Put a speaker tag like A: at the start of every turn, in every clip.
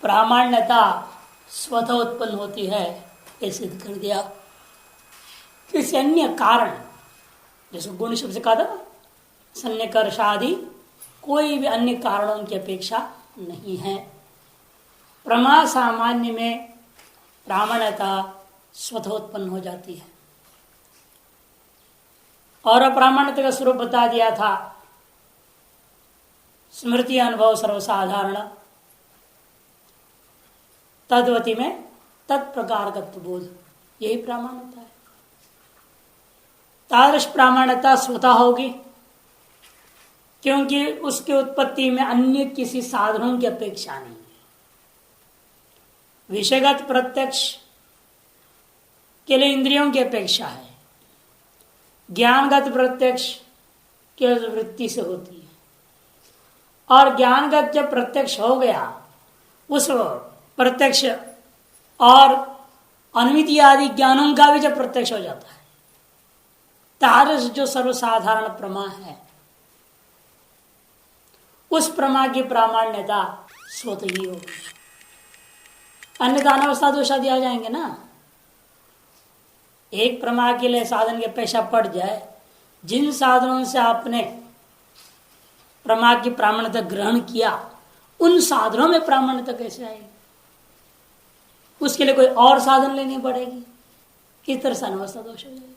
A: प्रामाण्यता स्वतः उत्पन्न होती है, ये सिद्ध कर दिया। किसी अन्य कारण, जैसे गुण शब्द से कहा था सन्निकर्षादि, कोई भी अन्य कारणों की अपेक्षा नहीं है। प्रमा सामान्य में प्रामाण्यता स्वतः उत्पन्न हो जाती है। और अप्रामाण्यता का स्वरूप बता दिया था, स्मृति अनुभव सर्वसाधारण, तद्वती में तत्प्रकारकत्व बोध, यही प्रामाण्यता है। तादृश प्रामाण्यता स्वतः होगी क्योंकि उसकी उत्पत्ति में अन्य किसी साधनों की अपेक्षा नहीं है। विषयगत प्रत्यक्ष के लिए इंद्रियों की अपेक्षा है, ज्ञानगत प्रत्यक्ष केवल वृत्ति से होती है। और ज्ञानगत जब प्रत्यक्ष हो गया, उस प्रत्यक्ष और अनुमिति आदि ज्ञानों का भी जब प्रत्यक्ष हो जाता है, तारस जो सर्वसाधारण प्रमा है, उस प्रमा की प्रामाण्यता स्वतः ही होगी। अन्यथा अनावस्था दोष आदि आ जाएंगे ना। एक प्रमा के लिए साधन की अपेक्षा पड़ जाए, जिन साधनों से आपने प्रमा की प्रामाण्यता ग्रहण किया, उन साधनों में प्रामाण्यता कैसे आएगी? उसके लिए कोई और साधन लेनी पड़ेगी, किस तरह से अनावस्था दोष हो जाएगा।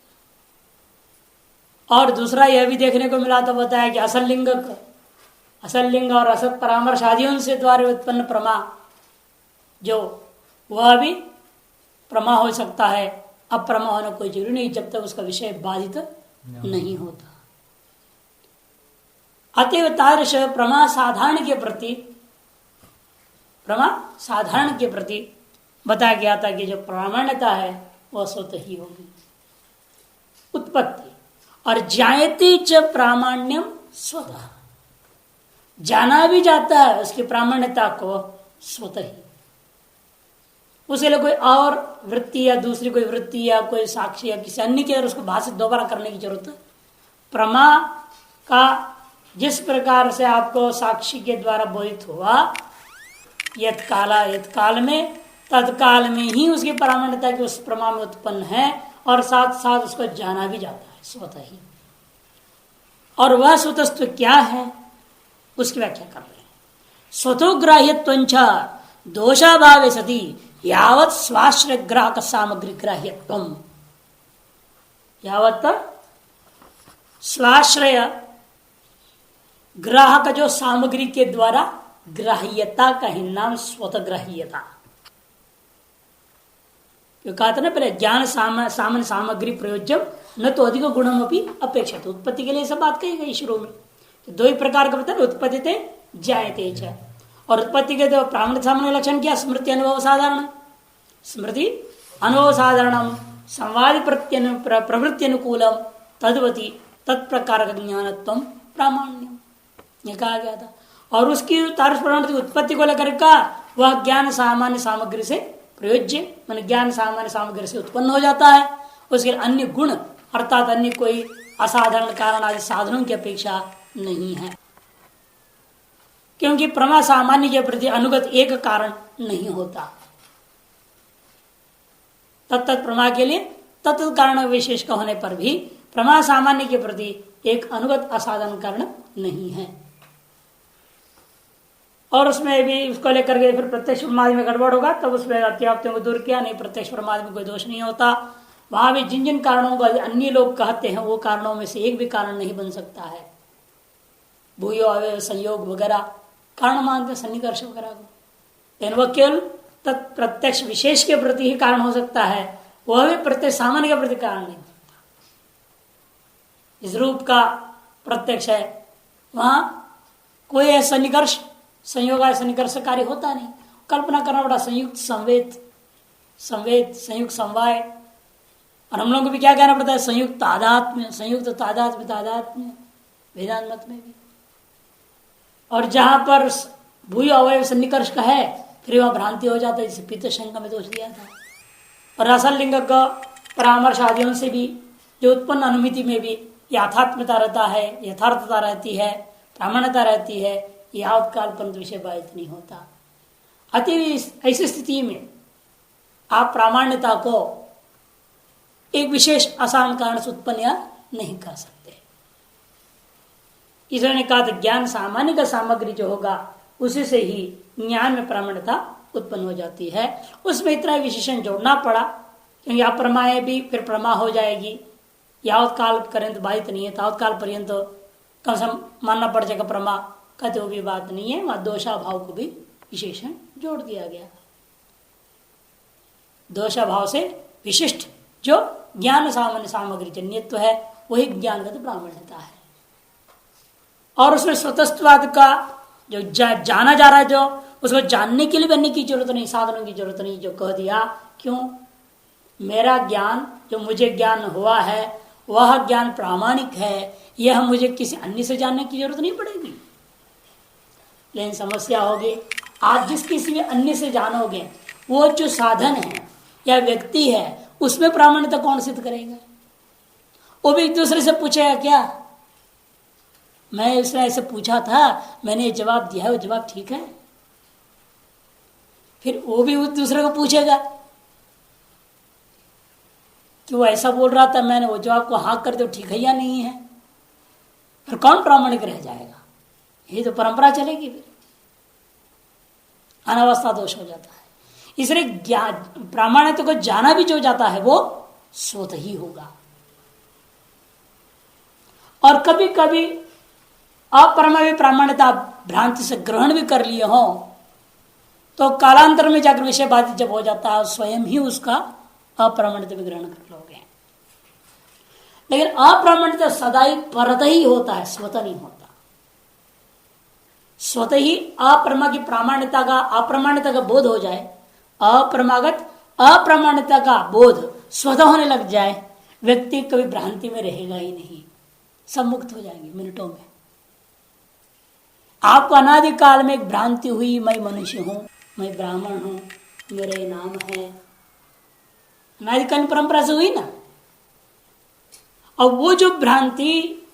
A: और दूसरा यह भी देखने को मिला तो बताया कि असल लिंग और असत परामर्श आदियों से द्वारा उत्पन्न प्रमा, जो वह भी प्रमा हो सकता है, अप्रमा होना कोई जरूरी नहीं जब तक उसका विषय बाधित नहीं होता। अतएव तादृश प्रमा साधारण के प्रति बताया गया था कि जो प्रामाण्यता है वह स्वतः ही होगी। उत्पत्ति और जायते च प्रामाण्यम स्वतः, जाना भी जाता है उसकी प्रामाण्यता को स्वतः ही। उसके लिए कोई और वृत्ति या दूसरी कोई वृत्ति या कोई साक्षी या किसी अन्य के उसको भाषित दोबारा करने की जरूरत है। प्रमा का जिस प्रकार से आपको साक्षी के द्वारा बोधित हुआ, यत काल में तत्काल में ही उसकी प्रामाण्यता की उस प्रमा में उत्पन्न है, और साथ साथ उसको जाना भी जाता है स्वतः ही। और वह स्वतस्व क्या है उसकी व्याख्या कर रहे हैं। स्वतोग्राह्यत्वंच दोषाभावे सति यावत् स्वाश्रय ग्राहक सामग्री ग्राह्यत्वम्, यावत् स्वाश्रय ग्राहक जो सामग्री के द्वारा ग्राह्यता का ही नाम स्वतः ग्राह्यता। कहा था ना पहले, ज्ञान सामान्य सामग्री प्रयोज्यम न तो अधिक गुणम अपनी अपेक्षित। उत्पत्ति के लिए सब बात कही गई शुरू में। दो ही प्रकार का बता, उत्पत्ति थे जायते च। और उत्पत्ति के तो प्रामाण्य सामान्य लक्षण क्या? स्मृति अनुभव साधारण, स्मृति अनुभव साधारण, संवाद प्रवृत्ति अनुकूलम, तद्वती तत्प्रकार ज्ञानत्व प्रामाण्यम, यह कहा गया था। और उसकी तारस प्रमाण उत्पत्ति को लेकर का वह ज्ञान सामान्य सामग्री से प्रयोज्य, मान ज्ञान सामान्य सामग्री से उत्पन्न हो जाता है। उसके अन्य गुण अर्थात अन्य कोई असाधारण कारण आदि साधनों की अपेक्षा नहीं है, क्योंकि प्रमा सामान्य के प्रति अनुगत एक कारण नहीं होता। तत्त प्रमा के लिए तत्त कारण विशेष का होने पर भी प्रमा सामान्य के प्रति एक अनुगत असाधारण कारण नहीं है। और उसमें भी उसको लेकर के फिर प्रत्यक्ष प्रमाद में गड़बड़ होगा, तब उसमें अत्याप्तियों को दूर किया। नहीं, प्रत्यक्ष प्रमाद में कोई दोष नहीं होता। वहां भी जिन जिन कारणों को अन्य लोग कहते हैं, वो कारणों में से एक भी कारण नहीं बन सकता है। भूयो अवयव संयोग वगैरह कारण मानते, सन्निकर्ष वगैरह को, लेकिन वह केवल प्रत्यक्ष विशेष के प्रति ही कारण हो सकता है, वह भी प्रत्यक्ष सामान्य के प्रति कारण नहीं हो सकता। इस रूप का प्रत्यक्ष है, वहां कोई सन्निकर्ष संयोग सन्निकर्ष कार्य होता नहीं। कल्पना करना पड़ा संयुक्त संवेद संयुक्त समवाय, और हम लोग को भी क्या कहना पड़ता है? संयुक्त तादात्म्य वेदांत मत में भी। और जहां पर भूय अवयव सन्निकर्ष का है, फिर वह भ्रांति हो जाता है, जिसे पित्त शंका में दोष दिया था। और असल लिंग का परामर्श आदियों से भी जो उत्पन्न अनुमिति में भी यथात्मता रहता है, यथार्थता रहती है, प्रामाण्यता रहती है, यावत काल परंतु विषय बाधित नहीं होता। अति ऐसी स्थिति में आप प्रामाण्यता को एक विशेष आसान कारण से उत्पन्न नहीं कर सकते। इसलिए ने कहा था ज्ञान सामान्य का सामग्री जो होगा उसी से ही ज्ञान में प्रामाण्यता उत्पन्न हो जाती है। उसमें इतना विशेषण जोड़ना पड़ा क्योंकि अप्रमा भी फिर प्रमा हो जाएगी। यावत काल पर्यंत बाधित नहीं है, तावत काल पर्यंत कम से कम मानना पड़ जाएगा प्रमा, कहते वो भी बात नहीं है। वहां दोषाभाव को भी विशेषण जोड़ दिया गया। दोषाभाव से विशिष्ट जो ज्ञान सामान्य सामग्री जन्यत्व है वही ज्ञानगत प्रामाण्यता है। और उसमें स्वतस्वाद का जो जाना जा रहा है, जो उसको जानने के लिए बनने की जरूरत नहीं, साधनों की जरूरत नहीं, जो कह दिया। क्यों? मेरा ज्ञान जो मुझे ज्ञान हुआ है वह ज्ञान प्रामाणिक है, यह मुझे किसी अन्य से जानने की जरूरत नहीं पड़ेगी। लेकिन समस्या होगी, आप जिस किसी भी अन्य से जानोगे वो जो साधन है या व्यक्ति है उसमें प्रामाण्यता कौन सिद्ध करेगा? वो भी एक दूसरे से पूछेगा क्या, मैं उसने ऐसे पूछा था, मैंने ये जवाब दिया है, वो जवाब ठीक है? फिर वो भी उस दूसरे को पूछेगा कि वो ऐसा बोल रहा था, मैंने वो जवाब को हाँ कर दो, ठीक है या नहीं है? फिर कौन प्रामाणिक रह जाएगा? ये तो परंपरा चलेगी, फिर अनावस्था दोष हो जाता है। इसलिए प्रामाणिकता को जाना भी जो जाता है वो स्वतः ही होगा। और कभी कभी अपरमा भी प्रामाण्यता भ्रांति से ग्रहण भी कर लिए हो तो कालांतर में जाकर विषय बाधित जब हो जाता है स्वयं ही उसका अप्रामाण्यता भी ग्रहण कर लोगे। लेकिन अप्रामाण्यता सदा ही परत ही होता है, स्वतः नहीं होता। स्वतः ही अप्रमा की प्रामाण्यता का अप्रामाण्यता का बोध हो जाए, अप्रमागत अप्रामाण्यता का बोध स्वतः होने लग जाए, व्यक्ति कभी भ्रांति में रहेगा ही नहीं, सब मुक्त हो जाएंगे मिनटों में। आपको अनादिकाल में एक भ्रांति हुई, मैं मनुष्य हूं, मैं ब्राह्मण हूं, मेरे नाम है, अनादिकाल परंपरा से हुई ना। और वो जो भ्रांति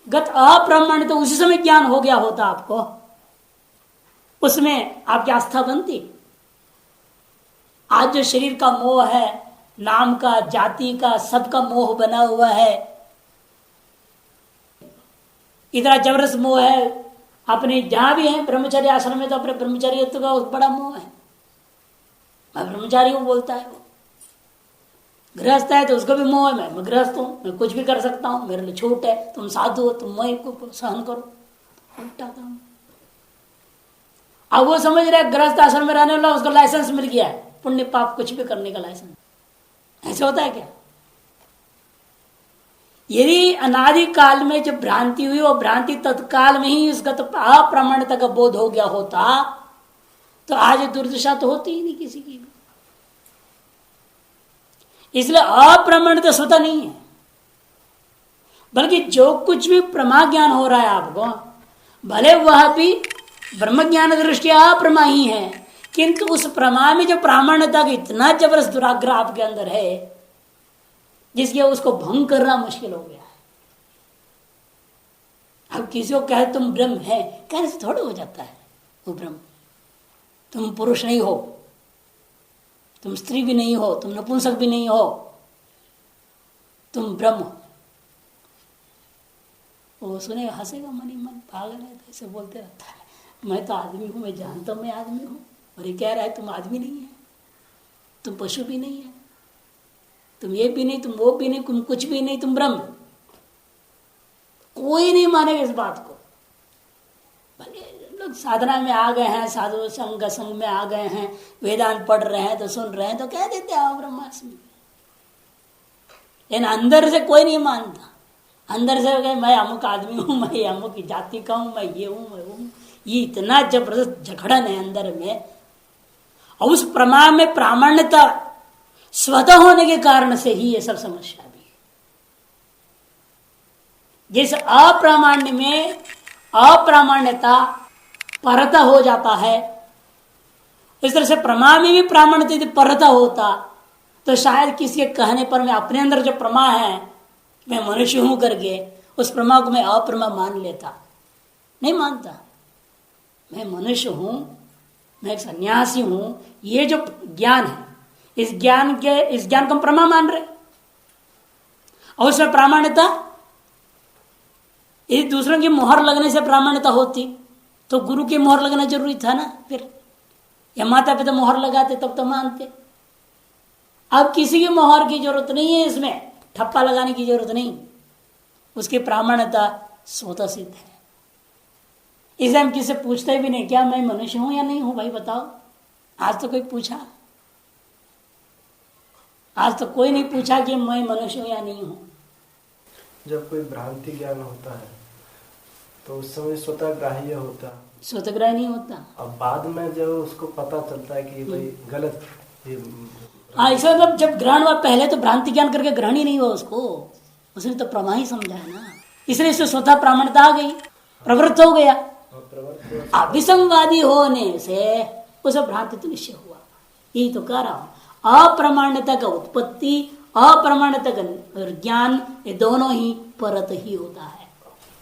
A: गत अप्रामाण्य तो उसी समय ज्ञान हो गया होता आपको, उसमें आपकी आस्था बनती। आज जो शरीर का मोह है, नाम का, जाति का, सबका मोह बना हुआ है, इतना जबरदस्त मोह है। अपने जहां भी है ब्रह्मचर्य आश्रम में तो अपने ब्रह्मचर्य का बड़ा मोह है, मैं ब्रह्मचारी हूं बोलता है वो। गृहस्थ है तो उसको भी मोह है, मैं गृहस्थ हूं, मैं कुछ भी कर सकता हूं, मेरे लिए छूट है, तुम साधु हो, तुम मैं को सहन करो, उल्टा काम। अब वो समझ रहे गृहस्थ आश्रम में रहने वाला उसको लाइसेंस मिल गया है, पुण्य पाप कुछ भी करने का लाइसेंस। ऐसा होता है क्या? यदि अनादि काल में जब भ्रांति हुई वो भ्रांति तत्काल में ही उसका तो अप्रामाण्यता का बोध हो गया होता तो आज दुर्दशा तो होती ही नहीं किसी की भी। इसलिए अप्रामाण्यता स्वतः नहीं है, बल्कि जो कुछ भी प्रमा ज्ञान हो रहा है आपको, भले वह भी ब्रह्म ज्ञान दृष्टिया अप्रमा ही है, किंतु उस प्रमा में जो प्रामाण्यता का इतना जबरदस्त दुराग्रह आपके अंदर है जिसके उसको भंग करना मुश्किल हो गया है। अब किसी को कहे तुम ब्रह्म है, कहने से थोड़ा हो जाता है वो ब्रह्म। तुम पुरुष नहीं हो, तुम स्त्री भी नहीं हो, तुम नपुंसक भी नहीं हो, तुम ब्रह्म हो। वो सुने हंसेगा मन ही मन, पागल है ऐसे बोलते रहता है, मैं तो आदमी हूं, मैं जानता हूं मैं आदमी हूं। और ये कह रहा है तुम आदमी नहीं है, तुम पशु भी नहीं है, तुम ये भी नहीं, तुम वो भी नहीं, तुम कुछ भी नहीं, तुम ब्रह्म। कोई नहीं मानेगा इस बात को। भले लोग साधना में आ गए हैं, साधु संग में आ गए हैं, वेदांत पढ़ रहे हैं तो सुन रहे हैं तो कह देते आओ ब्रह्मास्मि। लेकिन अंदर से कोई नहीं मानता। अंदर से मैं अमुक आदमी हूं, मैं अमुक जाति का हूं, मैं ये हूं, मैं वो हूं। ये इतना जबरदस्त झगड़न है अंदर में। और उस प्रमा में प्रामाण्यता स्वतः होने के कारण से ही ये सब समस्या भी है। जिस अप्रामाण्य में अप्रामाण्यता परता हो जाता है, इस तरह से प्रमा में भी प्रामाण्यता परता होता तो शायद किसी के कहने पर मैं अपने अंदर जो प्रमा है मैं मनुष्य हूं करके उस प्रमा को मैं अप्रमा मान लेता। नहीं मानता, मैं मनुष्य हूं, मैं एक सन्यासी हूं, ये जो ज्ञान है, इस ज्ञान को हम प्रमा मान रहे, और उसमें प्रामाण्यता, यदि दूसरों की मोहर लगने से प्रामाण्यता होती तो गुरु की मोहर लगना जरूरी था ना, फिर या माता पिता मोहर लगाते तब तो मानते। अब किसी की मोहर की जरूरत नहीं है, इसमें ठप्पा लगाने की जरूरत नहीं, उसकी प्रामाण्यता स्वतः सिद्ध है। इसे हम किसी से पूछते भी नहीं, क्या मैं मनुष्य हूं या नहीं हूं, भाई बताओ। आज तो कोई पूछा? आज तो कोई नहीं पूछा कि मैं मनुष्य हूं या नहीं हूं।
B: जब कोई भ्रांति ज्ञान होता है तो उस समय स्वतः ग्राह्य होता,
A: स्वतः ग्राह्य नहीं होता।
B: अब बाद में जब उसको पता चलता है कि भाई गलत,
A: ऐसा मतलब जब ग्रहण हुआ, पहले तो भ्रांति ज्ञान करके ग्रहण ही नहीं हुआ उसको, उसने तो प्रमा ही समझा है ना, इसलिए इससे स्वतः प्रामाण्यता आ गई, प्रवृत्त हो गया। अभिसंवादी होने से उसे भ्रांति तो निश्चय हुआ। यही तो कह रहा हूं, अप्रामाण्यता का उत्पत्ति, अप्रामाण्यता का ज्ञान, ये दोनों ही परत ही होता है।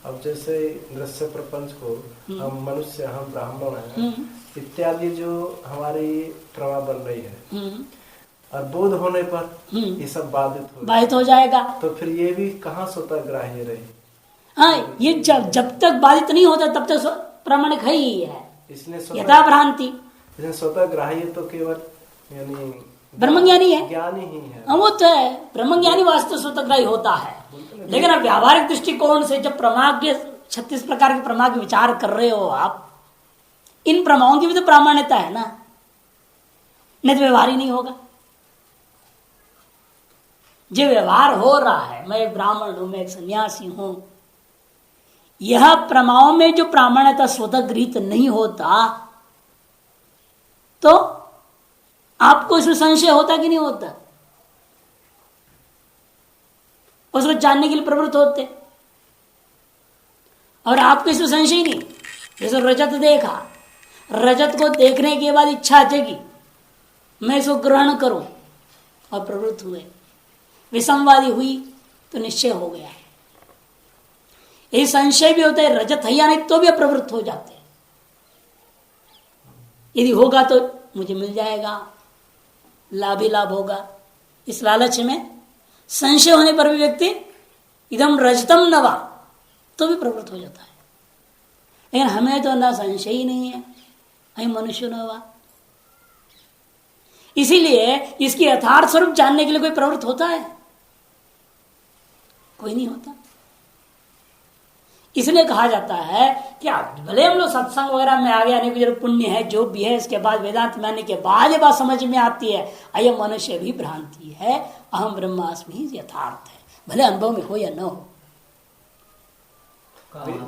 B: अब जैसे दृश्य प्रपंच को हम मनुष्य, हम ब्राह्मण हैं इत्यादि जो हमारी प्रमा बन रही है, और बोध होने पर ये सब बाधित हो जाएगा। तो फिर ये भी कहाँ स्वतः ग्राह्य रही?
A: हाँ, ये जब तक बाधित नहीं होता तब तक प्रामाणिक है ही है,
B: इसलिए
A: यथा भ्रांति।
B: स्वतः ग्राह्य तो केवल यानी
A: ब्रह्मज्ञानी है,
B: ज्ञानी ही है।
A: वो तो है, ब्रह्मज्ञानी वास्तव स्वतःग्राही होता है। लेकिन अब व्यावहारिक दृष्टिकोण से जब प्रमाग के 36 प्रकार के प्रमाग विचार कर रहे हो आप, इन प्रमाओं की भी तो प्रामाण्यता है ना, नहीं तो व्यवहार ही नहीं होगा। जो व्यवहार हो रहा है, मैं एक ब्राह्मण हूं, मैं एक सन्यासी हूं, यह प्रमाओं में जो प्रामाण्यता स्वतः गृहीत नहीं होता तो आपको इसमें संशय होता कि नहीं होता? उसको जानने के लिए प्रवृत्त होते, और आपको इसमें संशय नहीं। जैसे रजत देखा, रजत को देखने के बाद इच्छा जगी, मैं इसको ग्रहण करूं, और प्रवृत्त हुए, विसंवादी हुई तो निश्चय हो गया। ये संशय भी होता है, रजत है या नहीं, तो भी प्रवृत्त हो जाते हैं। यदि होगा तो मुझे मिल जाएगा, लाभ ही लाभ होगा, इस लालच में संशय होने पर भी व्यक्ति इदम रजतम नवा तो भी प्रवृत्त हो जाता है। लेकिन हमें तो ना संशय ही नहीं है, हम मनुष्य नवा। इसीलिए इसकी यथार्थ स्वरूप जानने के लिए कोई प्रवृत्त होता है? कोई नहीं होता। इसलिए कहा जाता है कि भले हम लोग सत्संग वगैरह में आ गए, अनेक जो पुण्य है जो भी है, इसके बाद वेदांत में आने के बाद ये बात समझ में आती है, अयम मनुष्य भी भ्रांति है, अहम ब्रह्मास्मि यथार्थ है, भले अनुभव में हो या न हो।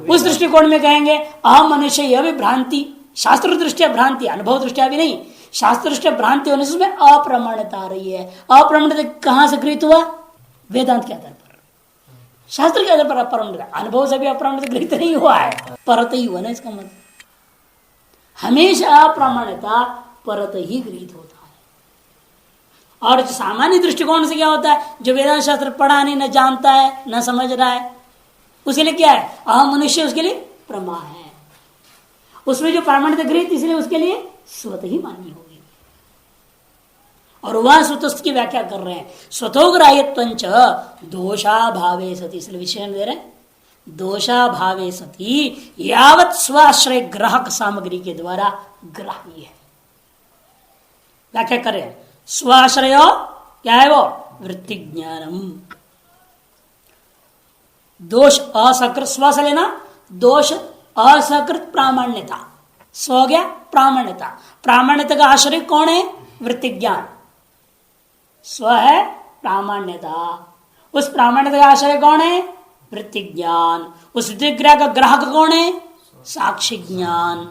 A: उस दृष्टिकोण में कहेंगे अहम मनुष्य, यह भी भ्रांति, शास्त्र दृष्टिया भ्रांति, अनुभव दृष्टिया भी नहीं, शास्त्र दृष्टिया भ्रांति होने से उसमें अप्रमाणता आ रही है। अप्रमाणता कहां से गृहीत हुआ? वेदांत के आधार पर, शास्त्र के आधार पर अपरामृत, अनुभव से भी अपरामृत गृहित नहीं हुआ है, परत ही हुआ ना। इसका मतलब हमेशा अप्रामाण्यता परत ही गृहित होता है। और सामान्य दृष्टिकोण से क्या होता है, जो वेदांत शास्त्र पढ़ा नहीं, न जानता है, न समझ रहा है, उसके लिए क्या है? अहम मनुष्य उसके लिए प्रमा है, उसमें जो प्रामाण्यता गृहित, इसलिए उसके लिए स्वतः ही मान्य होगी। और वह स्वतस्थ की व्याख्या कर रहे हैं, स्वतोग्राह्यत्वंच दोषाभावे सती, इसलिए विषय दे रहे हैं, दोषाभावे सती यावत स्वाश्रय ग्राहक सामग्री के द्वारा ग्राह्य है। व्याख्या करें, स्वाश्रय क्या है? वो वृत्ति ज्ञानम, दोष असकृत, स्व से लेना, दोष असकृत प्रामाण्यता, स्व गया प्रामाण्यता, प्रामाण्यता का आश्रय कौन है? वृत्ति ज्ञान, स्व है प्रामाण्यता, उस प्रामाण्यता का आश्रय कौन है? वृत्ति ज्ञान, उस वृत्ति क्रिया का ग्राहक कौन है? साक्षी ज्ञान।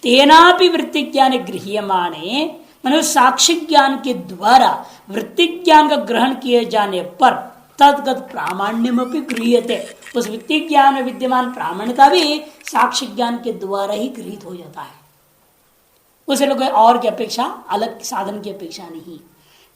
A: तेनापि वृत्ति ज्ञान गृह्यमाणे, माने साक्षी ज्ञान के द्वारा वृत्ति ज्ञान का ग्रहण किए जाने पर तद्गत प्रामाण्यमपि गृह्यते, उस वृत्ति ज्ञान में विद्यमान प्रामाण्यता भी साक्षी ज्ञान के द्वारा ही गृहित हो जाता है। उसे लोग और की अपेक्षा, अलग साधन की अपेक्षा नहीं।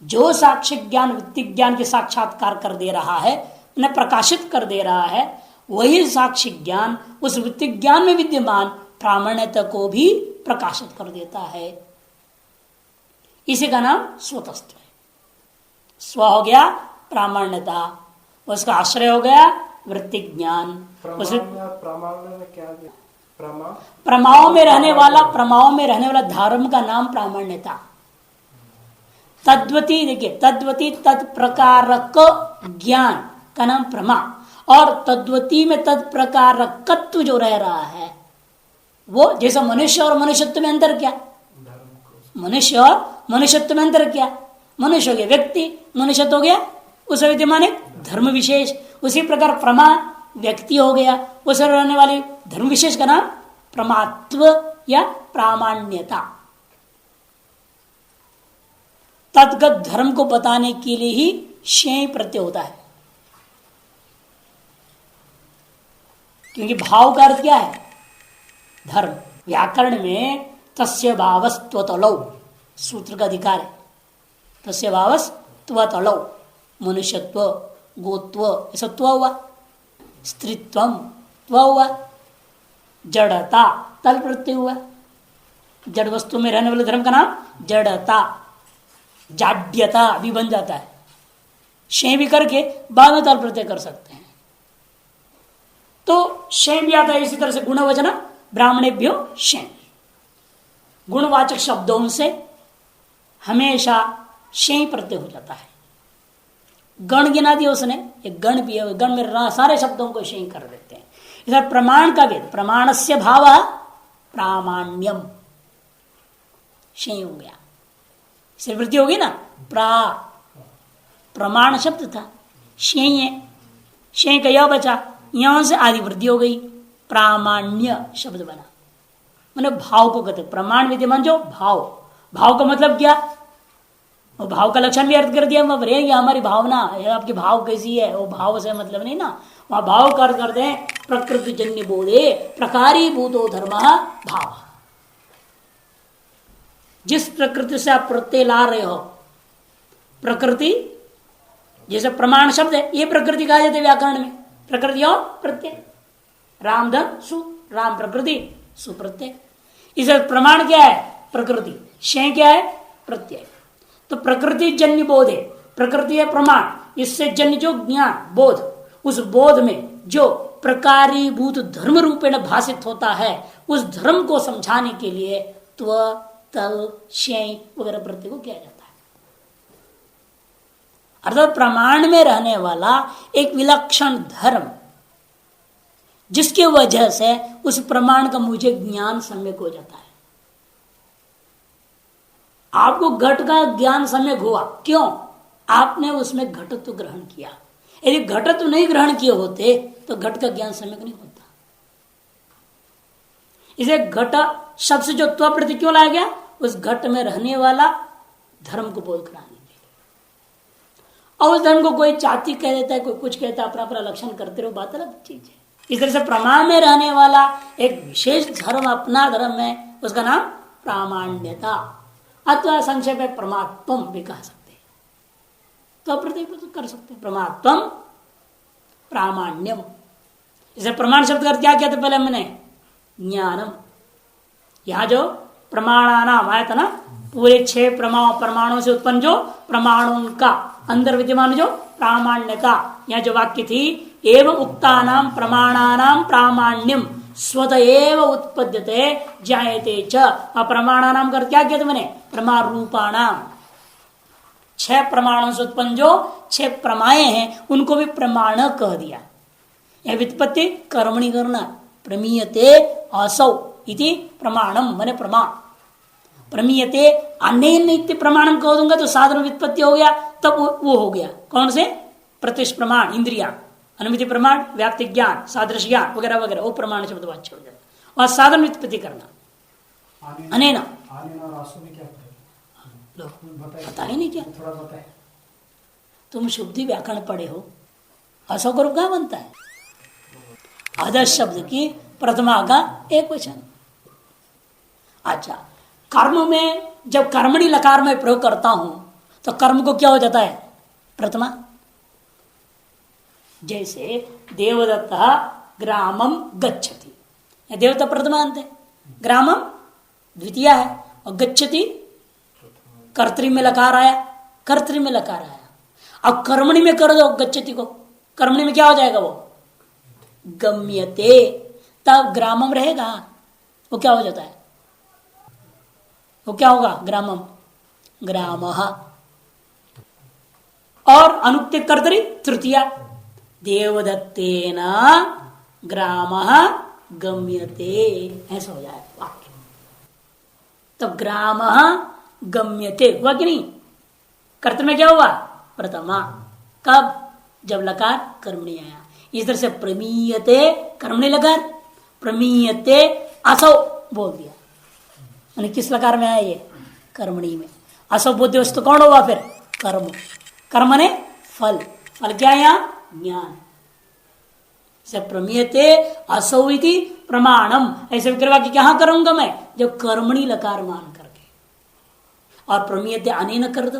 A: जो साक्षी ज्ञान वृत्ति ज्ञान के साक्षात्कार कर दे रहा है, उन्हें प्रकाशित कर दे रहा है, वही साक्षी ज्ञान उस वृत्ति ज्ञान में विद्यमान प्रामाण्यता को भी प्रकाशित कर देता है। इसी का नाम स्वतस्त्व है। स्व हो गया प्रामाण्यता, उसका आश्रय हो गया वृत्ति ज्ञान।
B: प्रामाण्य में क्या
A: प्रमाओं में रहने वाला धर्म का नाम प्रामाण्यता। तद्वती, देखिए तद्वती तत्प्रकारक ज्ञान का नाम प्रमा, और तद्वती में तत्प्रकारकत्व जो रह रहा है वो, जैसा मनुष्य और मनुष्यत्व में अंतर क्या, मनुष्य और मनुष्यत्व में अंतर क्या, मनुष्य हो गया व्यक्ति, मनुष्यत्व हो गया उस विद्यमान एक धर्म विशेष। उसी प्रकार प्रमा व्यक्ति हो गया, उस रहने वाले धर्म विशेष का नाम प्रमात्व या प्रामाण्यता। तद्गत धर्म को बताने के लिए ही शेय प्रत्यय होता है, क्योंकि भाव का अर्थ क्या है, धर्म। व्याकरण में तस्य भावस्त्वतलौ सूत्र का अधिकार है। तस्य भावस्त्वतलौ, मनुष्यत्व, गोत्व, ऐसा त्व हुआ, स्त्रीत्वम त्व हुआ, जड़ता तल प्रत्यय हुआ। जड़ वस्तु में रहने वाले धर्म का नाम जड़ता, जाड्यता भी बन जाता है। शेय भी करके बाद में तल प्रत्यय कर सकते हैं। तो शेय भी आता है इसी तरह से गुणवचन ब्राह्मणेभ्यो शेय, गुणवाचक शब्दों से हमेशा शेय प्रत्यय हो जाता है। गण गिना दिया उसने, एक गण भी है, गण में सारे शब्दों को शेय कर देते हैं। इधर प्रमाण का वेद, प्रमाणस्य भाव प्रामाण्यम, शेय हो गया, सिर्फ वृद्धि होगी ना, प्रमाण शब्द था, शेय है, शेय का यह बचा, यहां से आदि वृद्धि हो गई, प्रामाण्य शब्द बना। मैंने भाव को कहते, प्रमाण विद्यमान जो भाव, भाव का मतलब क्या, वो भाव का लक्षण भी अर्थ कर दिया, हमारी भावना, आपकी भाव कैसी है, वो भाव से मतलब नहीं ना, वहां भाव का अर्थ करते हैं प्रकृति जन्य बोधे प्रकारी भूतो धर्म भाव। जिस प्रकृति से आप प्रत्यय ला रहे हो, प्रकृति जैसे प्रमाण शब्द है, ये प्रकृति कहा जाता है व्याकरण में, प्रकृति और प्रत्यय, रामधन सु, राम प्रकृति सुप्रत्यय। इसे प्रमाण क्या है, प्रकृति, शेय क्या है, प्रत्यय। तो प्रकृति जन्य बोध है, प्रकृति है प्रमाण, इससे जन्य जो ज्ञान बोध, उस बोध में जो प्रकारीभूत धर्म रूपेण भाषित होता है, उस धर्म को समझाने के लिए त्व तल शेय वगैरह प्रत्यय को किया जाता है। अर्थात प्रमाण में रहने वाला एक विलक्षण धर्म, जिसकी वजह से उस प्रमाण का मुझे ज्ञान सम्यक हो जाता है। आपको घट का ज्ञान सम्यक हुआ, क्यों, आपने उसमें घटत्व ग्रहण किया। यदि घटत्व नहीं ग्रहण किए होते तो घट का ज्ञान सम्यक नहीं होता। इसे घट शब्द से जो त्व प्रति क्यों लाया गया, उस घट में रहने वाला धर्म को बोध कराने के लिए। और उस धर्म को कोई जाति कह देता है, कोई कुछ कहता है, अपना अपना लक्षण करते रहो, बात अलग चीज है। इस तरह से प्रमाण में रहने वाला एक विशेष धर्म अपना धर्म है, उसका नाम प्रामाण्यता अथवा संक्षेप में प्रमात्वम भी कह सकते हैं। तो प्रत्येक कर सकते हैं प्रमात्वम प्रामाण्यम। इसे प्रमाण शब्द का क्या कहते पहले मैंने, ज्ञानम। यहां जो प्रमाणानाम आया था ना, पूरे 6 परमाणुओं से उत्पन्न जो प्रमाणों का अंदर विद्यमान जो प्रामाण्यता, यह जो वाक्य थी, एवं उक्तानाम प्रमाणानाम प्रामाण्यम स्वतएव उत्पद्यते जायते च। अप्रमाणानाम कर क्या कहते मैंने, प्रमाण रूपाणाम, 6 प्रमाणों से उत्पन्न जो 6 प्रमाएं हैं उनको भी प्रमाण कह दिया। यह व्युत्पत्ति कर्मणि करना, प्रमीयते असौ इति प्रमाणम माने प्रमाण। प्रमीयते अनेन इति प्रमाणम कह दूंगा तो साधन व्युत्पत्ति हो गया, तब वो हो गया कौन से, प्रत्यक्ष प्रमाण इंद्रिया, अनुमिति प्रमाण, व्याप्ति ज्ञान, सादृश्य ज्ञान वगैरह वगैरह, वो प्रमाण शब्द वाच्य हो जाता। और साधन व्युत्पत्ति करना अनेन, पता ही नहीं क्या,
B: थोड़ा बताए।
A: तुम शुद्धि व्याकरण पढ़े हो, असौ का रूप क्या बनता है, अध शब्द की प्रथमा का एक वचन। अच्छा, कर्म में जब कर्मणि लकार में प्रयोग करता हूं तो कर्म को क्या हो जाता है, प्रथमा। जैसे देवदत्ता ग्रामम गच्छति, देवता प्रथमा अंत है, ग्रामम द्वितीय है, और गच्छति कर्तरी में लकार आया, कर्तरी में लकार आया। अब कर्मणि में कर दो गच्छति को, कर्मणि में क्या हो जाएगा? वो गम्यते, तब ग्रामम रहेगा। वो क्या हो जाता है? वो क्या होगा? ग्रामम, ग्रामः। और अनुक्ति कर्तरी तृतीया, देवदत्तेन ग्रामः गम्यते, ऐसा हो जाए वाक्य। तब ग्रामः गम्यते हुआ कि नहीं? कर्तव्य में क्या हुआ? प्रथमा। कब? जब लकार कर्मणि आया। इस तरह से प्रमीयते कर्मणि लकार, प्रमीयते असौ बोल दिया। मैंने किस लकार में आया? ये कर्मणि में। असौ बुद्धि वस्तु कौन हुआ फिर? कर्म। कर्म ने फल, फल क्या है यहाँ? ज्ञान। से प्रमीयते असौ इति प्रमाणम, ऐसे विग्रह क्या करूंगा मैं? जब कर्मणि लकार मान करके, और प्रमीयते अनेन कर दो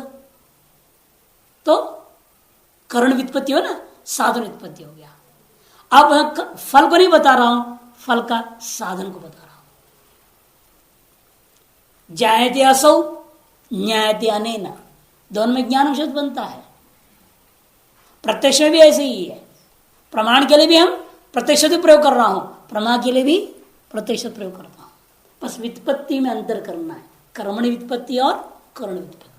A: तो कर्ण व्युत्पत्ति हो ना, साधन व्युत्पत्ति हो गया। अब फल को नहीं बता रहा हूं, फल का साधन को बता रहा हूं। जायते असौ, न्यायते अनेन, दोनों में ज्ञान शब्द बनता है। प्रत्यक्ष में भी ऐसे ही है। प्रमाण के लिए भी हम प्रत्यक्ष प्रयोग कर रहा हूं, प्रमा के लिए भी प्रत्यक्ष प्रयोग करता हूं। बस व्युत्पत्ति में अंतर करना है, कर्मणि व्युत्पत्ति और कर्ण व्युत्पत्ति।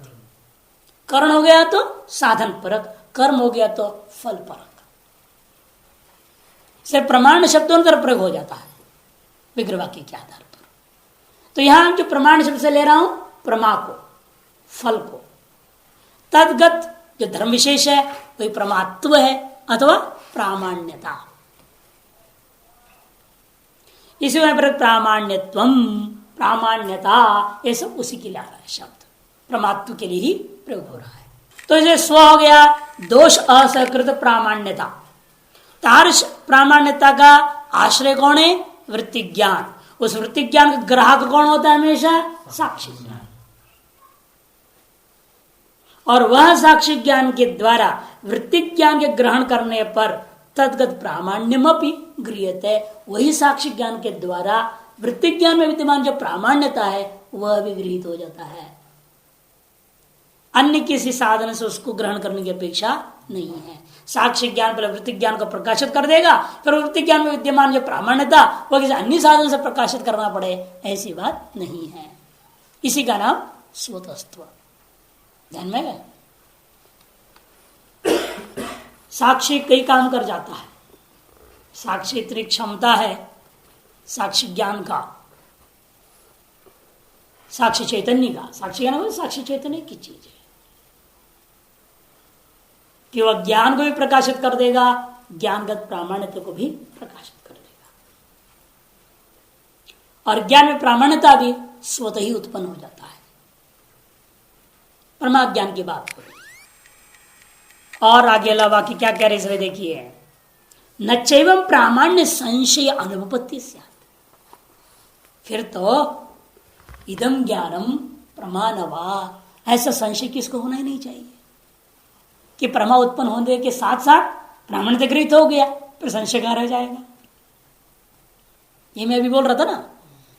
A: कर्ण हो गया तो साधन परक, कर्म हो गया तो फल परक। से प्रमाण शब्दों पर प्रयोग हो जाता है विग्रह वाक्य के आधार पर। तो यहां जो प्रमाण शब्द से ले रहा हूं प्रमा को, फल को, तदगत जो धर्म विशेष है वही प्रमात्व है अथवा प्रामाण्यता। इसी पर प्रामाण्यत्वम, प्रामाण्यता, ये सब उसी के लिए आ रहा है शब्द, प्रमात्व के लिए ही प्रयोग हो रहा है। तो इसे स्व हो गया, दोष असकृत प्रामाण्यता। तार प्रामाण्यता का आश्रय कौन है? वृत्ति ज्ञान। उस वृत्ति ज्ञान का ग्राहक कौन होता है? हमेशा साक्षी ज्ञान। और वह साक्षी ज्ञान के द्वारा वृत्ति ज्ञान के ग्रहण करने पर तद्गत प्रामाण्यमपि गृह्यते, वही साक्षी ज्ञान के द्वारा वृत्ति ज्ञान में विद्यमान जो प्रामाण्यता है वह भी गृहीत हो जाता है। अन्य किसी साधन से उसको ग्रहण करने की अपेक्षा नहीं है। साक्ष्य ज्ञान पहले वृत्ति ज्ञान को प्रकाशित कर देगा, फिर वृत्ति ज्ञान में विद्यमान जो प्रामाण्यता वो किसी अन्य साधन से प्रकाशित करना पड़े, ऐसी बात नहीं है। इसी का नाम स्वतस्त्व। ध्यान में है? साक्षी कई काम कर जाता है। साक्षी इतनी क्षमता है साक्षी ज्ञान का, साक्षी चैतन्य का। साक्षी ज्ञान साक्षी चैतन्य की चीज है कि वह ज्ञान को भी प्रकाशित कर देगा, ज्ञानगत प्रामाण्यता को भी प्रकाशित कर देगा, और ज्ञान में प्रामाण्यता भी स्वतः ही उत्पन्न हो जाता है। परमा ज्ञान की बात हो रही है। और आगे अलावा कि क्या कह रहे इसमें देखिए, न चैवं प्रामाण्य संशय अनुपत्ति स्यात्। फिर तो इदम ज्ञानम प्रमाणवा, ऐसा संशय किसको होना ही नहीं चाहिए कि प्रमा उत्पन्न होने के साथ साथ प्रामाण्यता गृहीत हो गया, फिर संशय कहां रह जाएगा। ये मैं अभी बोल रहा था ना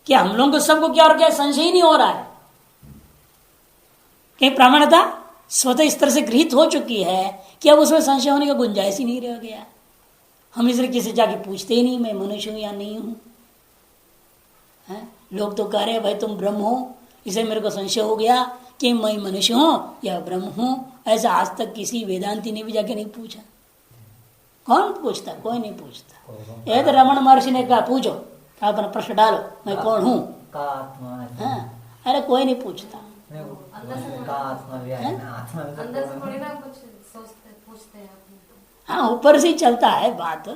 A: कि हम लोगों को सबको क्या और क्या संशय ही नहीं हो रहा है कि प्रामाण्यता स्वतः इस तरह से गृहीत हो चुकी है कि अब उसमें संशय होने का गुंजाइश ही नहीं रह गया। हम इसलिए किसी जाके पूछते ही नहीं मैं मनुष्य हूं या नहीं हूं। लोग तो कह रहे हैं भाई तुम ब्रह्म हो, इसे मेरे को संशय हो गया कि मैं मनुष्य हूं या ब्रह्म हूं। ऐसा आज तक किसी वेदांती ने भी जाके नहीं पूछा। कौन पूछता? कोई नहीं पूछता। ये तो रमन महर्षि ने कहा पूछो, अपना प्रश्न डालो, मैं कौन हूं। अरे कोई नहीं पूछता। हाँ, ऊपर से चलता है बात,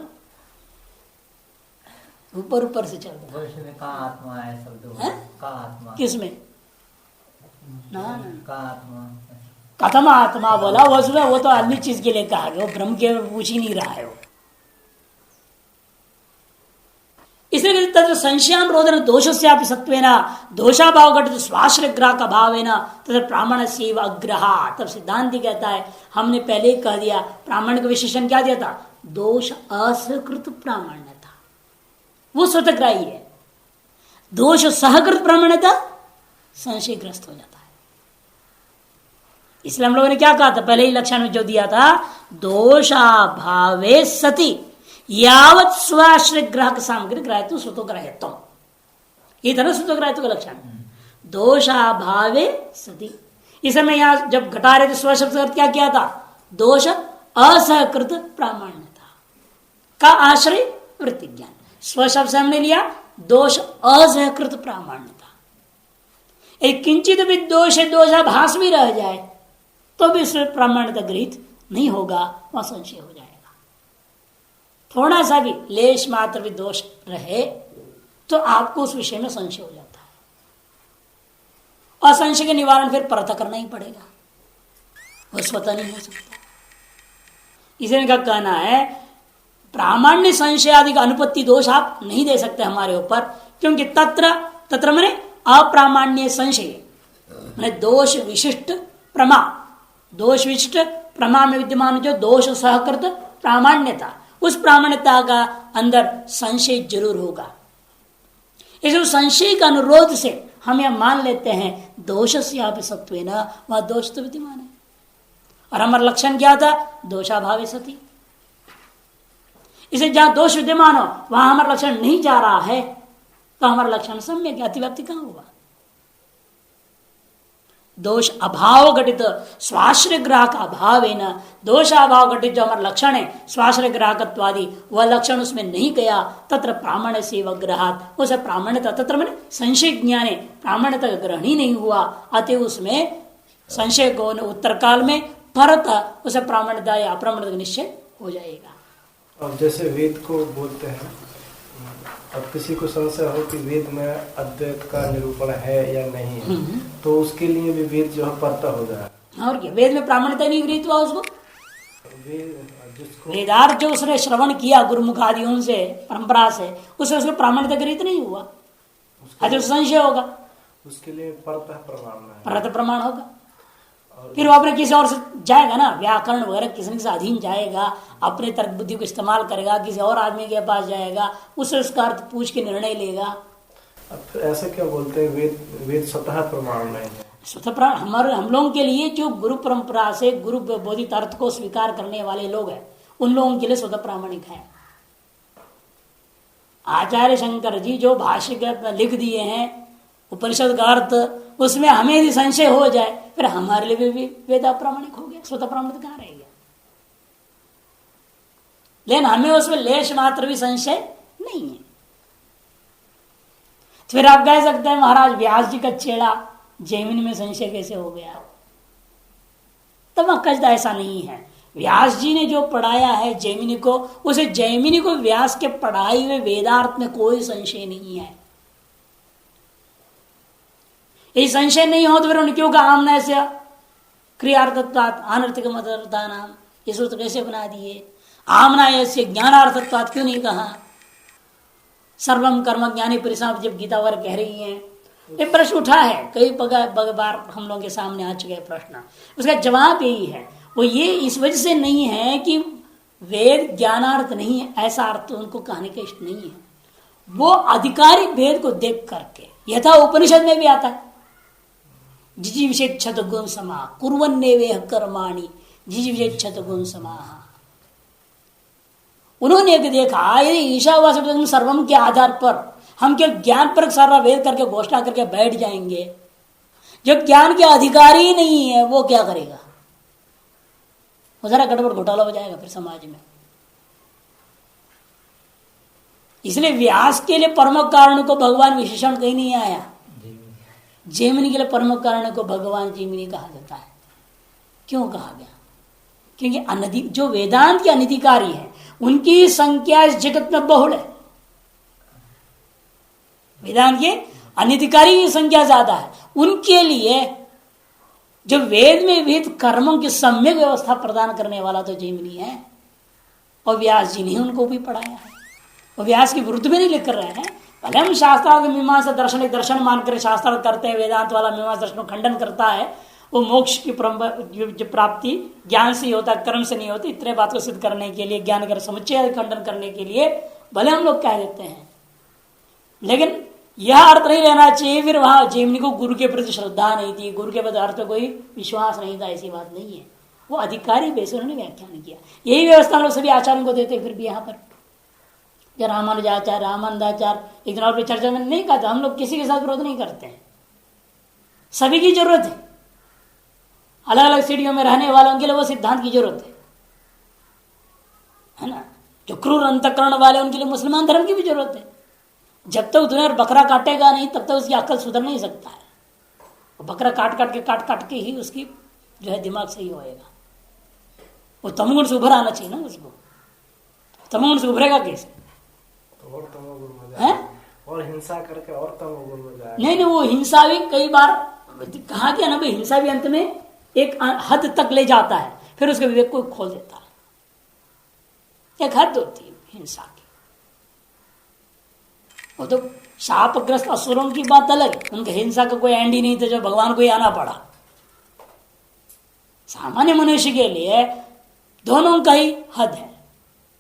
A: ऊपर ऊपर से चलता है।
C: का आत्मा है शब्द का आत्मा
A: किसमें? ना कथम आत्मा बोला उसमें, वो तो अन्य चीज के लिए कहा गया, वो ब्रह्म के पूछ ही नहीं रहा है वो। इसलिए तत्र संशयानुरोधन दोष से सत्वेना दोषाभाव घटित स्वाश्रय ग्राहक अभावेना तथा प्रामाण्य से अग्रह। तब सिद्धांति कहता है हमने पहले ही कह दिया, प्रामाण्य का विशेषण क्या दिया था? दोष असकृत प्रामाण्यता, वो स्वतःग्राही है। दोष सहकृत प्रामाण्यता संशयग्रस्त हो जाता है। इसलिए हम लोगों ने क्या कहा था पहले ही लक्षण में जो दिया था, दोषाभावे सति यावत स्वाश्रय ग्राहक सामग्री ग्राह्यत्व स्वतो ग्राह्यत्व, ये था ना स्वतो ग्राह्यत्व का लक्षण। दोषाभावे सति, इस समय यहां जब घटा रहे थे स्वशब्द का अर्थ क्या किया था, दोष असहकृत प्रामाण्यता का आश्रय वृत्ति ज्ञान। स्वशब्द से हमने लिया दोष असहकृत प्रामाण्यता। एक किंचित भी दोष दोषाभास भी रह जाए तो भी इसमें प्रामाण्यता गृहित नहीं होगा, वह संशय हो जाएगा। थोड़ा सा भी लेश मात्र भी दोष रहे तो आपको उस विषय में संशय हो जाता है, और संशय के निवारण फिर परतः करना ही पड़ेगा, वह स्वतः नहीं हो सकता। इसलिए इनका कहना है प्रामाण्य संशय आदि का अनुपत्ति दोष आप नहीं दे सकते हमारे ऊपर, क्योंकि तत्र मैंने अप्रामाण्य संशय मैंने दोष विशिष्ट प्रमा, दोष विशिष्ट प्रमा में विद्यमान जो दोष सहकृत प्रामाण्यता, उस प्रामाण्यता का अंदर संशय जरूर होगा। इसलिए संशय का अनुरोध से हम यह मान लेते हैं दोष से सत्वेन, वह दोष तो विद्यमान है। और हमारा लक्षण क्या था, दोषाभावे सति। इसे जहां दोष विद्यमान हो वहां हमारा लक्षण नहीं जा रहा है तो हमारा लक्षण सम्यक अतिव्याप्ति कहां हुआ। दोष अभाव घटित स्वाश्रय ग्राहक अभाव है न, दोषाभाव घटित जो हमारा लक्षण है स्वाश्रय ग्राहकत्वादि, वह लक्षण उसमें नहीं गया। तत्र प्रामाण्य से ग्रहात, उसे प्रामाण्यता तत्र मैंने संशय ज्ञाने प्रामाण्यता का ग्रहण ही नहीं हुआ, अतः उसमें संशय को उत्तर काल में परत उसे प्रामाण्यता या अप्रामाण्यता निश्चय हो जाएगा।
B: अब जैसे वेद को बोलते हैं, अब किसी को संशय हो कि वेद में अद्वैत का निरूपण है या नहीं है, तो उसके लिए भी वेद जो है परता हो जाए।
A: और क्या, वेद में प्रामाण्यता नहीं गृहीत हुआ उसको, वेदार्थ जो उसने श्रवण किया गुरुमुख आदियों से परंपरा से, उसमें प्रामाण्यता गृहीत नहीं हुआ, आज संशय होगा,
B: उसके लिए परत प्रमाण है,
A: परत प्रमाण होगा। फिर वो अपने किसी और से जाएगा ना, व्याकरण वगैरह किसी के अधीन जाएगा, अपने तर्क बुद्धि को इस्तेमाल करेगा, किसी और आदमी के पास जाएगा, उससे उसका अर्थ पूछ के निर्णय लेगा।
B: अब ऐसा क्या बोलते हैं, वेद स्वतः प्रमाण नहीं है।
A: स्वतः प्रमाण हम लोगों के लिए जो गुरु परंपरा से गुरु बोधित अर्थ को स्वीकार करने वाले लोग हैं, उन लोगों के लिए स्वतः प्रामाणिक है। आचार्य शंकर जी जो भाष्य लिख दिए हैं उपनिषद का अर्थ, उसमें हमें यदि संशय हो जाए फिर हमारे लिए भी वेद अप्रामाणिक हो गया, स्वतः प्रमाणित कहां रह गया। लेकिन हमें उसमें लेश मात्र भी संशय नहीं है। फिर आप कह सकते हैं महाराज व्यास जी का छेड़ा जैमिनी में संशय कैसे हो गया, तब कहता ऐसा नहीं है। व्यास जी ने जो पढ़ाया है जैमिनी को, उसे जैमिनी को व्यास के पढ़ाई हुए वेदार्थ में कोई संशय नहीं है। ये संशय नहीं हो तो फिर उन्हें क्यों कहा आमना से क्रियार्थत्वात् अनर्थिक मदर्थता नाम, ये सूत्र कैसे बना दिए। आमना ऐसे ज्ञानार्थत्वात् क्यों नहीं कहा। सर्वम कर्म ज्ञानी परिसाम जब गीता वगैरह कह रही है, ये प्रश्न उठा है कई बार हम लोगों के सामने आ चुके प्रश्न, उसका जवाब यही है, वो ये इस वजह से नहीं है कि वेद ज्ञानार्थ नहीं है, ऐसा अर्थ उनको कहने का इष्ट नहीं है। वो आधिकारिक वेद को देख करके, यथा उपनिषद में भी आता है जिजी विषेक्षत गुण समा कुर्वन्नेवेह कर्माणि जिजी विषेक्षत गुण समाह। उन्होंने देखा यदि ईशावास्य सर्वम के आधार पर हम केवल ज्ञान पर सारा वेद करके घोषणा करके बैठ जाएंगे, जो ज्ञान के अधिकारी ही नहीं है वो क्या करेगा, वो जरा गड़बड़ घोटाला हो जाएगा फिर समाज में। इसलिए व्यास के लिए परम कारण को भगवान विशेषण कहीं नहीं आया, जैमिनी के लिए परम कारण को भगवान जैमिनी कहा जाता है। क्यों कहा गया, क्योंकि अनधि जो वेदांत के अनधिकारी है उनकी संख्या इस जगत में बहुल है। वेदांत के अनधिकारी की संख्या ज्यादा है, उनके लिए जो वेद में विहित कर्मों की सम्यक व्यवस्था प्रदान करने वाला तो जैमिनी है, और व्यास जी ने उनको भी पढ़ाया है। और व्यास की विरुद्ध में नहीं लिख कर रहे हैं, भले हम शास्त्रार्थ मीमांसा दर्शन एक दर्शन मानकर शास्त्रार्थ करते हैं, वेदांत वाला मीमांसा दर्शन को खंडन करता है, वो मोक्ष की प्राप्ति ज्ञान से ही होता है, कर्म से नहीं होती, इतने बात को सिद्ध करने के लिए, ज्ञान कर समुच्चय खंडन करने के लिए भले हम लोग कह देते हैं। लेकिन यह अर्थ नहीं रहना चाहिए फिर वहां जैमिनी को गुरु के प्रति श्रद्धा नहीं थी, गुरु के प्रति अर्थ कोई विश्वास नहीं था, ऐसी बात नहीं है। वो अधिकारी बेस उन्होंने व्याख्यान किया। यही व्यवस्था हम लोग सभी आचार्यों को देते। फिर भी यहाँ पर रामानुजाचार्य, रामानंदाचार्य, एक दिन और चर्चा में नहीं कहा था, हम लोग किसी के साथ विरोध नहीं करते हैं, सभी की जरूरत है। अलग अलग सीढ़ियों में रहने वालों के लिए वो सिद्धांत की जरूरत है ना। जो क्रूर अंतकरण वाले उनके लिए मुसलमान धर्म की भी जरूरत है। जब तक दुनिया बकरा काटेगा नहीं तब तक उसकी अक्ल सुधर नहीं सकता है। बकरा काट काट के ही उसकी जो है दिमाग सही होएगा। वो तमोगुण से उभर आना चाहिए ना उसको। तमोगुण से उभरेगा कैसे?
B: तो और तमोगुण में जाएगा, और हिंसा करके और तमोगुण में जाएगा।
A: नहीं, वो हिंसा भी कई बार कहा गया ना भाई, हिंसा भी अंत में एक हद तक ले जाता है, फिर उसके विवेक को खोल देता है। एक हद होती है हिंसा की। वो तो शापग्रस्त असुरों की बात अलग है, उनके हिंसा का कोई एंड ही नहीं था, जो भगवान को ही आना पड़ा। सामान्य मनुष्य के लिए दोनों का ही हद है,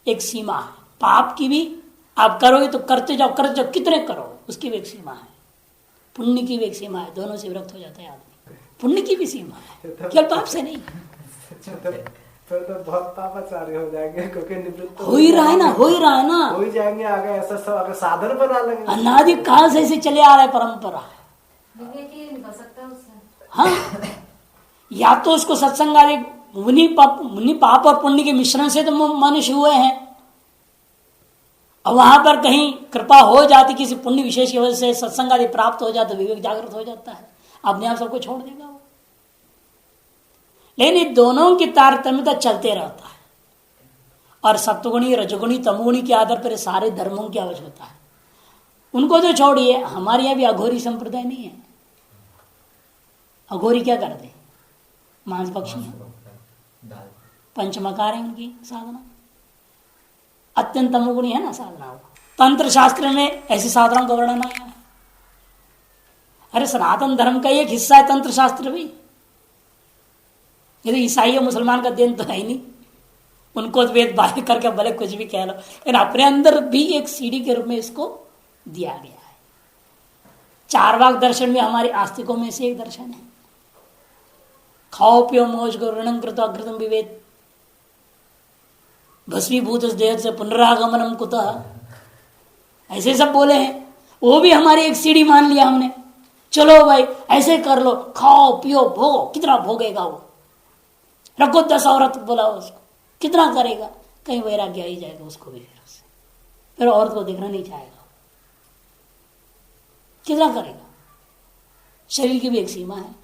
A: एक सीमा है। पाप की भी आप करोगे तो करते जाओ, कितने करो उसकी भी एक सीमा है, पुण्य की भी एक सीमा है। दोनों से विरक्त हो जाता है आदमी। पुण्य की भी सीमा है, केवल पाप से नहीं।
B: तो बहुत पापाचारी हो जाएंगे, क्योंकि निवृत्त
A: हो ही रहा है ना, हो
B: ही जाएंगे आगे। ऐसा सब अगर साधन बना लेंगे,
A: अनादि काल से ऐसे चले आ रहा है परंपरा। हाँ, या तो उसको सत्संग आदि मुनि पाप और पुण्य के मिश्रण से तो मनुष्य हुए हैं, और वहां पर कहीं कृपा हो जाती किसी पुण्य विशेष की वजह से सत्संग आदि प्राप्त हो जाता, विवेक जागृत हो जाता है, अपने आप सबको छोड़ देगा वो। लेकिन दोनों की तारतम्यता चलते रहता है, और सत्वगुणी, रजगुणी, तमोगुणी के आधार पर सारे धर्मों की आवश्यकता है। उनको तो छोड़िए, हमारे यहाँ भी अघोरी संप्रदाय नहीं है। अघोरी क्या करते? मांस पक्षी, पंचमकार है उनकी साधना, अत्यंत तमोगुणी है ना साधना। तंत्र शास्त्र में ऐसी साधनाओं का वर्णन आया है। अरे सनातन धर्म का एक हिस्सा है तंत्र शास्त्र भी। ये तो ईसाई और मुसलमान का दिन तो है ही नहीं, उनको वेद बाह्य करके भले कुछ भी कह लो, लेकिन अपने अंदर भी एक सीढ़ी के रूप में इसको दिया गया है। चारवाक दर्शन में हमारे आस्तिकों में से एक दर्शन है, खाओ पियो मौज को ऋणं कृतो अघृतम विवेद भस्मीभूत देह से पुनरागमनम कुतः, ऐसे सब बोले हैं। वो भी हमारी एक सीढ़ी मान लिया हमने। चलो भाई ऐसे कर लो, खाओ पियो भोगो। कितना भोगेगा वो? रखो 10 औरत बोला उसको, कितना करेगा? कहीं वैराग्य ही जाएगा उसको भी, फिर औरत को देखना नहीं चाहेगा। कितना करेगा? शरीर की भी एक सीमा है।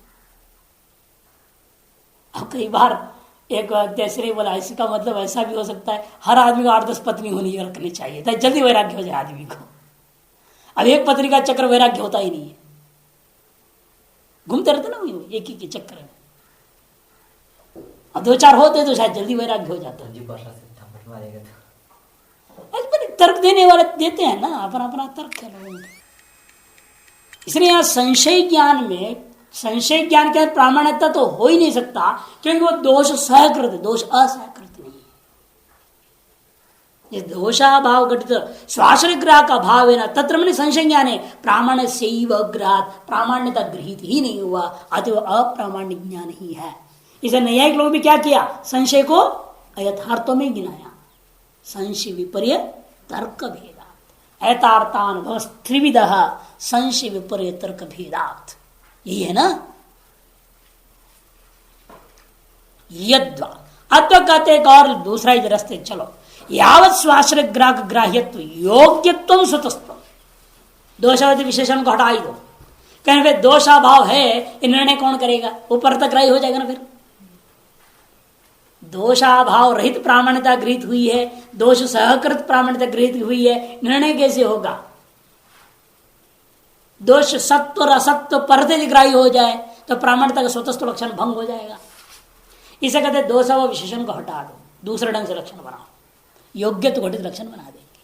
A: अब कई बार एक तीसरे बोला, इसका मतलब ऐसा भी हो सकता है हर आदमी को 8-10 पत्नी होनी रखनी चाहिए ताकि जल्दी वैराग्य हो जाए आदमी को। अब एक पत्नी का चक्र वैराग्य होता ही नहीं है, घूमते रहते ना एक ही के चक्कर में। अब 2-4 होते तो शायद जल्दी वैराग्य हो जाता है। तर्क देने वाले देते हैं ना, अपना अपना तर्क है लोगों का। इसलिए यहाँ संशय ज्ञान में, संशय ज्ञान के प्रामाणिकता तो हो ही नहीं सकता, क्योंकि वो दोष सहकृत है, दोष असहकृत नहीं है। ये दोषाभाव घटित स्वाश्रयग्राह का भाव है ना, तत्र मैंने संशय ज्ञान है। प्रामाण्य से ग्रात, प्रामाण्यता गृहित ही नहीं हुआ, अतः अप्रामाण्य ज्ञान ही है। इसे न्यायिक लोग भी क्या किया? संशय को अयथार्थों में गिनाया। संशय विपर्य तर्क भेदात, अयथार्थानुभव त्रिविध संशय विपर्य तर्क भेदात, यही है ना। यद्वा अत्व कहते एक और दूसरा ही रास्ते चलो, यावत स्वाश्रय ग्राह्यत्व योग्यत्व स्वतस्त्व, दोषावधि विशेषण को हटा ही दो। कहने फिर दोषाभाव है, ये निर्णय कौन करेगा? ऊपर तक ग्राह्य हो जाएगा ना। फिर दोषाभाव रहित प्रामाण्यता गृहीत हुई है, दोष सहकृत प्रामाण्यता गृहीत हुई है, निर्णय कैसे होगा? दोष सत्व और असत्व परते ग्राह्य हो जाए तो प्रामाण्यता का स्वतस्त्र लक्षण भंग हो जाएगा। इसे कहते दोष व विशेषण को हटा दो, दूसरे ढंग से लक्षण बनाओ, योग्य तो घटित लक्षण बना देंगे।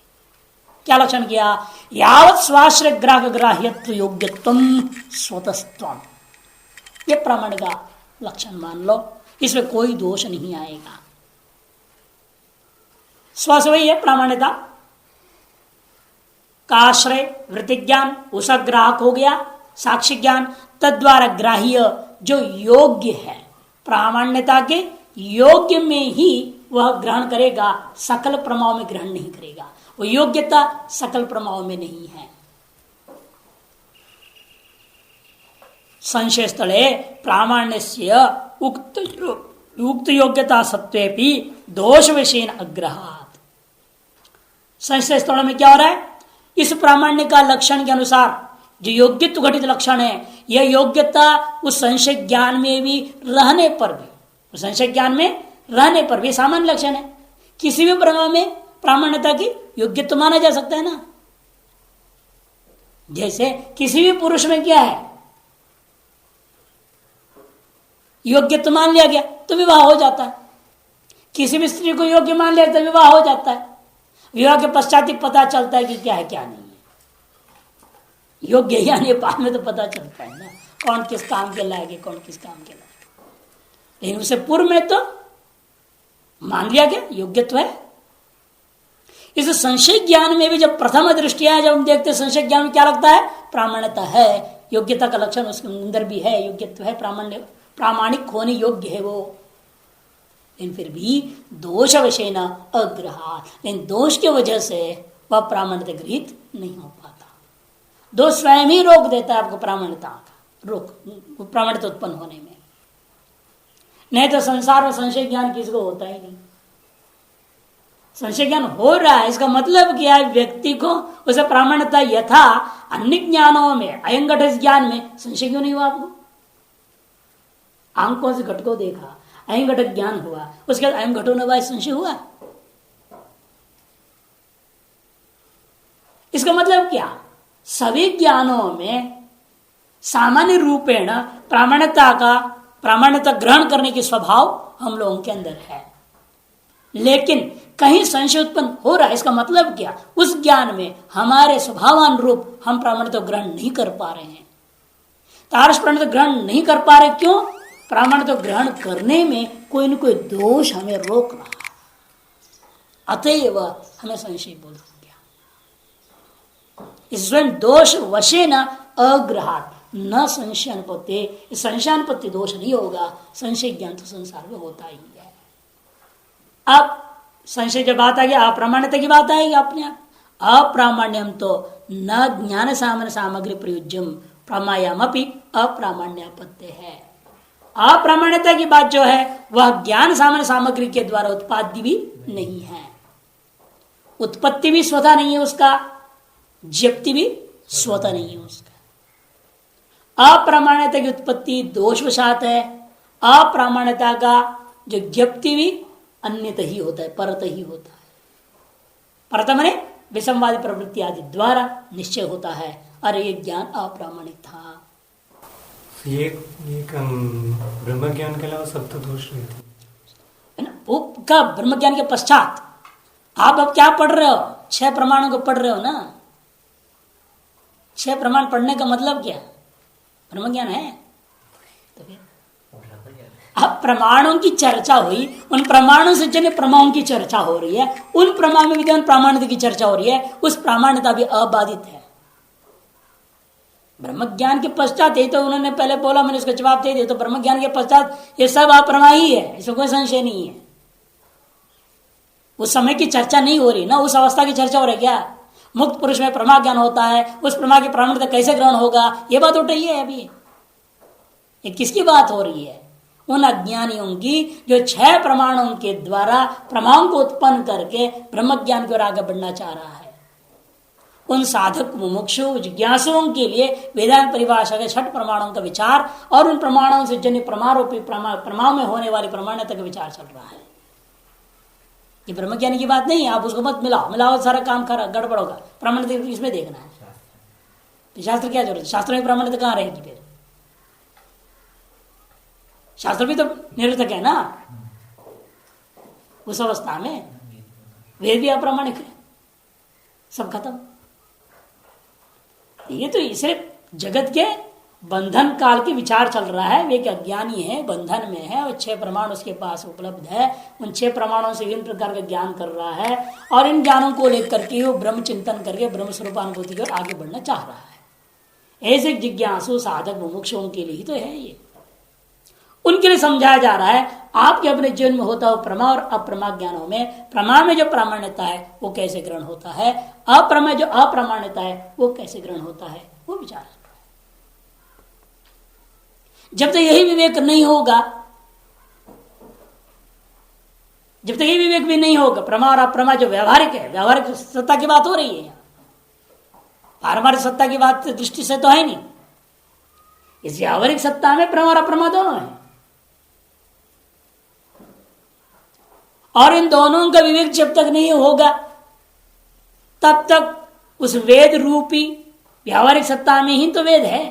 A: क्या लक्षण किया? यावत स्वाश्रय ग्राह्यत्व योग्यत्व स्वतस्त्वम, ये प्रामाण्य का लक्षण मान लो, इसमें कोई दोष नहीं आएगा। स्व से वही है प्रामाण्यता, का आश्रय वृत्ति ज्ञान, उसका ग्राहक हो गया साक्षी ज्ञान, तद्वारा ग्राह्य जो योग्य है प्रामाण्यता के योग्य में ही वह ग्रहण करेगा, सकल प्रमाओं में ग्रहण नहीं करेगा। वो योग्यता सकल प्रमाओं में नहीं है। संशय स्थले प्रामाण्य उक्त योग्यता सत्वेपि दोष विषय अग्रहात। संशय स्थलों में क्या हो रहा है? इस प्रामाण्य का लक्षण के अनुसार जो योग्यत्व घटित लक्षण है, यह योग्यता उस संशय ज्ञान में भी रहने पर भी, उस संशय ज्ञान में रहने पर भी सामान्य लक्षण है। किसी भी प्रमा में प्रामाण्यता की योग्यत्व माना जा सकता है ना। जैसे किसी भी पुरुष में क्या है, योग्यत्व मान लिया गया तो विवाह हो जाता है। किसी भी स्त्री को योग्य मान लिया तो विवाह हो जाता है। विवाह के पश्चात ही पता चलता है कि क्या है क्या नहीं है। योग्य यानी बाद में तो पता चलता है ना कौन किस काम के लायक है, कौन किस काम के लायक। लेकिन उसे पूर्व में तो मान लिया गया योग्यत्व है। इस संशय ज्ञान में भी जब प्रथम दृष्टिया जब हम देखते संशय ज्ञान में क्या लगता है, प्रामाण्यता है, योग्यता का लक्षण उसके अंदर भी है, योग्यत्व है, प्रामाणिक होने योग्य है वो। लेकिन फिर भी दोष विषय न अग्रहा, लेकिन दोष की वजह से वह प्रामाण्यता गृहित नहीं हो पाता। दोष स्वयं ही रोक देता है आपको प्रामाण्यता का रोक, प्रामाण्यता उत्पन्न होने में। नहीं तो संसार में संशय ज्ञान किसको होता ही नहीं। संशय ज्ञान हो रहा है, इसका मतलब क्या है, व्यक्ति को उसे प्रामाण्यता यथा अन्य ज्ञानों में अयंगठ ज्ञान में संशय क्यों नहीं हुआ आपको? आंखों से घट को देखा, अयंगठ ज्ञान हुआ, उसके बाद अयं घटो न संशय हुआ। इसका मतलब क्या, सभी ज्ञानों में सामान्य रूपेण प्रामाण्यता ग्रहण करने की स्वभाव हम लोगों के अंदर है। लेकिन कहीं संशय उत्पन्न हो रहा है, इसका मतलब क्या, उस ज्ञान में हमारे स्वभावानुरूप हम प्रामाण्यता ग्रहण नहीं कर पा रहे हैं। तारस प्रामाण्यता ग्रहण नहीं कर पा रहे, क्यों? प्रामाण्यता ग्रहण करने में कोई न कोई दोष हमें रोक रहा है, अतएव हमें संशय बोध हो गया। इस स्वयं दोष वशे न अग्रहात न संशय अनुपत्ति, संशय अनुपत्ति दोष नहीं होगा, संशय ज्ञान तो संसार में होता ही है। अब संशय जब बात आ गया, अप्रामाण्यता की बात आएगी अपने आप। अप्रामाण्यम तो न ज्ञान सामान्य सामग्री प्रयुज्यम प्रमायाम अपनी अप्रामाण्यापत्य है। अप्रामाण्यता की बात जो है वह ज्ञान सामान्य सामग्री के द्वारा उत्पाद्य भी नहीं है, उत्पत्ति भी स्वतः नहीं है उसका, ज्ञप्ति भी स्वतः नहीं है उसका। अप्रामाण्यता की उत्पत्ति दोषवशात है, अप्रामाण्यता का जो ज्ञप्ति भी अन्यत ही होता है, परत ही होता है। परत माने विसंवादी प्रवृत्ति आदि द्वारा निश्चय होता है, अरे ये ज्ञान अप्रामाणिक था।
D: ये ब्रह्म ज्ञान के अलावा सब तो दोष नहीं थे
A: वो का ब्रह्म ज्ञान के पश्चात आप अब क्या पढ़ रहे हो, 6 प्रमाणों को पढ़ रहे हो ना। 6 प्रमाण पढ़ने का मतलब क्या, ब्रह्म ज्ञान है। तो फिर अब प्रमाणों की चर्चा हुई, उन प्रमाणों से जन्य प्रमाणों की चर्चा हो रही है, उन प्रमाण में विद्यमान प्रामाण्यता की चर्चा हो रही है, उस प्रामाण्यता भी अबाधित है। ब्रह्म ज्ञान के पश्चात, ये तो उन्होंने पहले बोला, मैंने उसका जवाब दे दिया, तो ब्रह्म ज्ञान के पश्चात ये सब अप्रमा ही है, इसमें कोई संशय नहीं है। उस समय की चर्चा नहीं हो रही ना, उस अवस्था की चर्चा हो रही। क्या मुक्त पुरुष में प्रमा ज्ञान होता है, उस प्रमा की प्रामाण्यता कैसे ग्रहण होगा, ये बात उठ रही है अभी। ये किसकी बात हो रही है? उन अज्ञानियों की जो 6 प्रमाणों के द्वारा प्रमाणों को उत्पन्न करके ब्रह्म ज्ञान की ओर आगे बढ़ना चाह रहा है। उन साधक मुमुक्षु जिज्ञासुओं के लिए वेदांत परिभाषा के 6 प्रमाणों का विचार और उन प्रमाणों से जन्य प्रमाणों प्रमाण में होने वाली प्रमाण्यता का विचार चल रहा है। ये ब्रह्म ज्ञान की बात नहीं है, आप उसको मत मिलाओ सारा काम गड़बड़ होगा। प्रमाण्यता इसमें देखना है, तो शास्त्र क्या जरूरत है, शास्त्र में प्रमाण्यता कहाँ रहेगी फिर? शास्त्र भी तो निरर्थक है ना उस अवस्था में, वेद भी अप्रामाणिक है, सब खत्म। ये तो सिर्फ जगत के बंधन काल के विचार चल रहा है, वे एक अज्ञानी है, बंधन में है और 6 प्रमाण उसके पास उपलब्ध है, उन 6 प्रमाणों से विभिन्न प्रकार का ज्ञान कर रहा है और इन ज्ञानों को लेकर के वो ब्रह्म चिंतन करके ब्रह्म स्वरूपानुभूति की ओर आगे बढ़ना चाह रहा है। ऐसे जिज्ञासु साधक मुमुक्षुओं के लिए ही तो है ये, उनके लिए समझाया जा रहा है आपके अपने जीवन में होता हो प्रमा और अप्रमा ज्ञानों में प्रमा में जो प्रामाण्यता है वो कैसे ग्रहण होता है, अप्रमा जो अप्रामाण्यता है वो कैसे ग्रहण होता है, वो विचार। जब तक यही विवेक नहीं होगा, जब तक यही विवेक भी नहीं होगा, प्रमा और अप्रमा जो व्यवहारिक है, व्यवहारिक सत्ता की बात हो रही है, पारमार्थिक सत्ता की बात दृष्टि से तो है नहीं, इस व्यावहारिक सत्ता में प्रमा और अप्रमा दोनों है और इन दोनों का विवेक जब तक नहीं होगा तब तक उस वेद रूपी व्यावहारिक सत्ता में ही तो वेद है,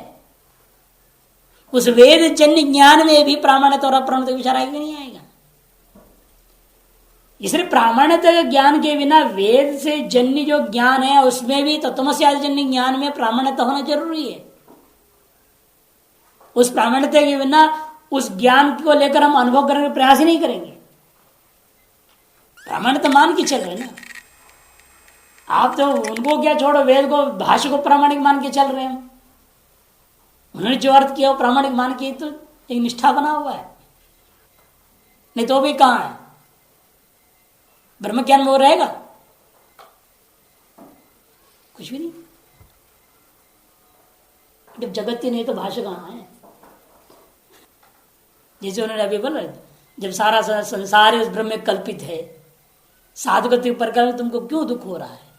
A: उस वेद जन्य ज्ञान में भी प्रामाण्यता और अप्रामाण्यता विचार आएगा नहीं आएगा। इसलिए प्रामाण्यता के ज्ञान के बिना वेद से जन्य जो ज्ञान है उसमें भी तत्वमसि आदि जन्य ज्ञान में प्रामाण्यता होना जरूरी है। उस प्रामाण्यता के बिना उस ज्ञान को लेकर हम अनुभव करने का प्रयास ही नहीं करेंगे। प्रामाण्यता मान के चल रहे ना आप, तो उनको क्या छोड़ो, वेद को भाष्य को प्रामाणिक मान के चल रहे हैं, उन्होंने जो अर्थ किया वो प्रामाणिक मान के तो एक निष्ठा बना हुआ है, नहीं तो भी कहां है ब्रह्म ज्ञान में वो रहेगा कुछ भी नहीं। जब जगत ही नहीं तो भाष्य कहां है, जैसे उन्होंने अभी बोला जब सारा संसार उस ब्रह्म में कल्पित है, साधुगति प्रकार तुमको क्यों दुख हो रहा है,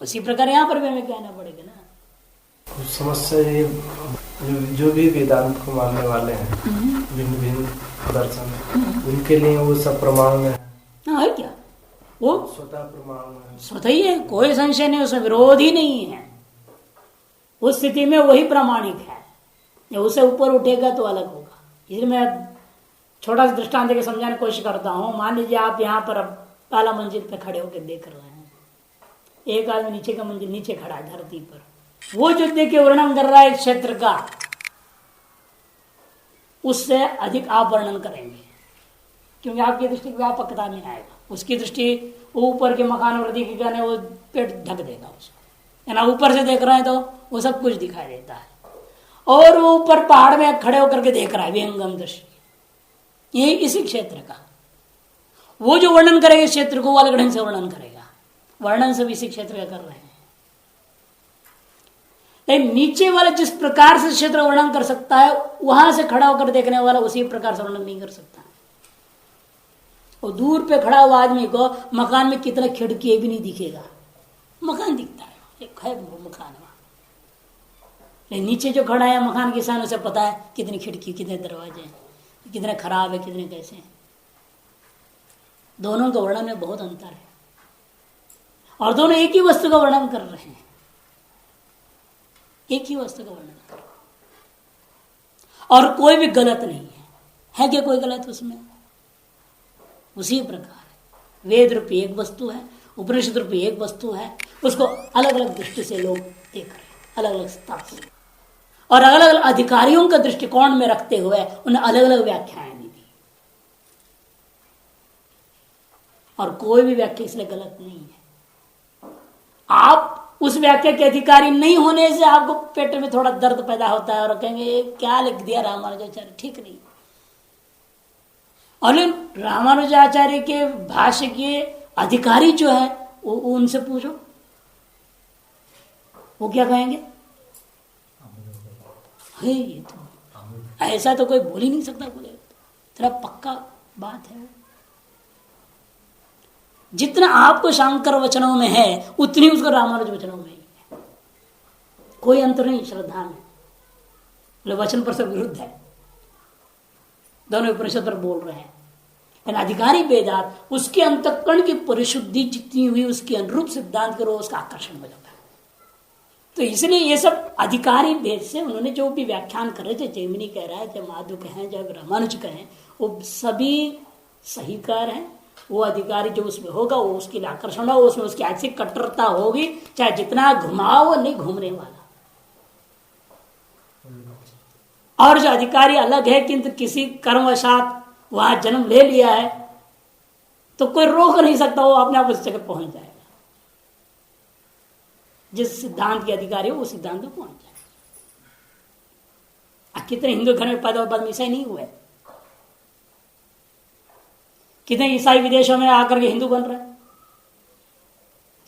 A: उसी प्रकार यहां पर भी हमें कहना पड़ेगा ना।
B: समस्या ये जो भी वेदांत को मानने वाले हैं भिन्न भिन्न दर्शन, उनके लिए वो सब प्रमाण में
A: हाँ है क्या, वो
B: स्वतः प्रमाण में
A: स्वतः ही है, कोई संशय नहीं, उसमें विरोध ही नहीं है। उस स्थिति में वही प्रामाणिक है, जब उसे ऊपर उठेगा तो अलग होगा। इसलिए मैं छोटा सा दृष्टांत के समझाने की कोशिश करता हूँ। मान लीजिए आप यहाँ पर अब पहला मंजिल पे खड़े होकर देख रहे हैं, एक आदमी नीचे का मंजिल नीचे खड़ा है धरती पर, वो जो देखिए वर्णन कर रहा है क्षेत्र का, उससे अधिक आप वर्णन करेंगे क्योंकि आपकी दृष्टि व्यापकता में आएगा, उसकी दृष्टि ऊपर के मकान वृद्धि के कहने वो पेट ढक देगा उसको, है ना। ऊपर से देख रहे हैं तो वो सब कुछ दिखाई देता है, और वो ऊपर पहाड़ में खड़े होकर के देख रहा है विहंगम दृष्टि, ये इसी क्षेत्र का वो जो वर्णन करेगा इस क्षेत्र को वो अलग ढंग से वर्णन करेगा, वर्णन सब इसी क्षेत्र का कर रहे हैं। लेकिन नीचे वाला जिस प्रकार से क्षेत्र वर्णन कर सकता है वहां से खड़ा होकर देखने वाला उसी प्रकार से वर्णन नहीं कर सकता। और दूर पे खड़ा हुआ आदमी को मकान में कितना खिड़की भी नहीं दिखेगा, मकान दिखता है, एक है मकान वहां, लेकिन नीचे जो खड़ा है मकान के सामने उसे पता है कितनी खिड़की, कितने दरवाजे हैं, कितने खराब है, कितने कैसे हैं। दोनों का वर्णन में बहुत अंतर है और दोनों एक ही वस्तु का वर्णन कर रहे हैं, एक ही वस्तु का वर्णन कर रहे हैं और कोई भी गलत नहीं है क्या कोई गलत उसमें? उसी प्रकार वेद रूपी एक वस्तु है, उपनिषद रूपी एक वस्तु है, उसको अलग अलग दृष्टि से लोग देख रहे हैं, अलग अलग स्तर से, और अलग अलग अधिकारियों का दृष्टिकोण में रखते हुए उन्हें अलग अलग व्याख्याएं दी। और कोई भी व्याख्या इसलिए गलत नहीं है। आप उस व्याख्या के अधिकारी नहीं होने से आपको पेट में थोड़ा दर्द पैदा होता है और कहेंगे क्या लिख दिया रामानुजाचार्य, ठीक नहीं। और रामानुजाचार्य के भाष्य के अधिकारी जो है वो उनसे पूछो, वो क्या कहेंगे? है ये तो ऐसा तो कोई बोल ही नहीं सकता, बोले तेरा पक्का बात है। जितना आपको शांकर वचनों में है उतनी उसको रामानुज वचनों में है, कोई अंतर नहीं श्रद्धा में। वचन पर सब विरुद्ध है, दोनों उपनिषद पर बोल रहे हैं। अधिकारी वेदांत उसके अंतःकरण की परिशुद्धि जितनी हुई उसके अनुरूप सिद्धांत करो, उसका आकर्षण हो जाता है। तो इसलिए ये सब अधिकारी भेद से उन्होंने जो भी व्याख्यान कर रहे थे, जैमिनी कह रहा है, चाहे माधव कहें, चाहे रामानुज कहें, वो सभी सही कह रहे हैं। वो अधिकारी जो उसमें होगा वो उसके लिए आकर्षण हो, उसमें उसकी ऐसी कट्टरता होगी, चाहे जितना घुमाओ वो नहीं घूमने वाला। और जो अधिकारी अलग है किंतु किसी कर्मवशात वहां जन्म ले लिया है तो कोई रोक नहीं सकता, वो अपने आप उस जगह पहुंच जाएगा। जिस सिद्धांत के अधिकारी हो वो सिद्धांत में पहुंच जाएगा। कितने हिंदू घर में पैदा हुए बाद में ईसाई नहीं हुए, कितने ईसाई विदेशों में आकर के हिंदू बन रहे हैं।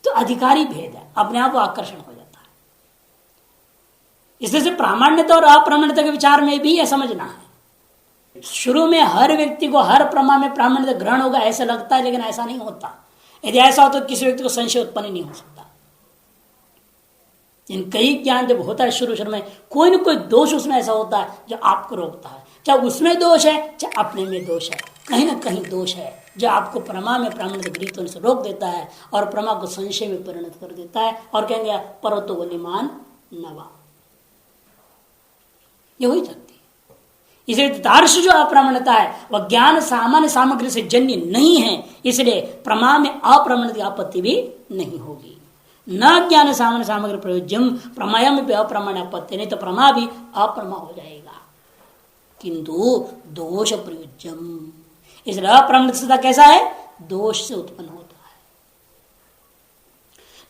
A: तो अधिकारी भेद है, अपने आप वो आकर्षण हो जाता है। इसलिए से प्रामाण्यता और अप्रामाण्यता के विचार में भी यह समझना है। शुरू में हर व्यक्ति को हर प्रमा में प्रामाण्यता ग्रहण होगा ऐसा लगता है, लेकिन ऐसा नहीं होता। यदि ऐसा हो तो किसी व्यक्ति को संशय उत्पन्न नहीं हो सकता। इन कई ज्ञान जब होता है शुरू में, कोई न कोई दोष उसमें ऐसा होता है जो आपको रोकता है। चाहे उसमें दोष है चाहे अपने में दोष है, कहीं ना कहीं दोष है जो आपको प्रमा में प्रामाण्यता गृहीत होने से रोक देता है और प्रमा को संशय में परिणत कर देता है। और कहेंगे पर्वतो वलिमान नवा, ये हो ही सकती। इसलिए तार्श जो अप्रामाण्यता है वह ज्ञान सामान्य सामग्री से जन्य नहीं है, इसलिए प्रमा में अप्रामाण्यता की आपत्ति भी नहीं होगी। न ज्ञान सामान्य सामग्री प्रयोज्यम प्रमाया में भी अप्रामाण्य आपत्ति, नहीं तो प्रमा भी अप्रमा हो जाएगा। किंतु दोष प्रयोज्यम, इसलिए अप्रामाण्यता कैसा है, दोष से उत्पन्न होता है।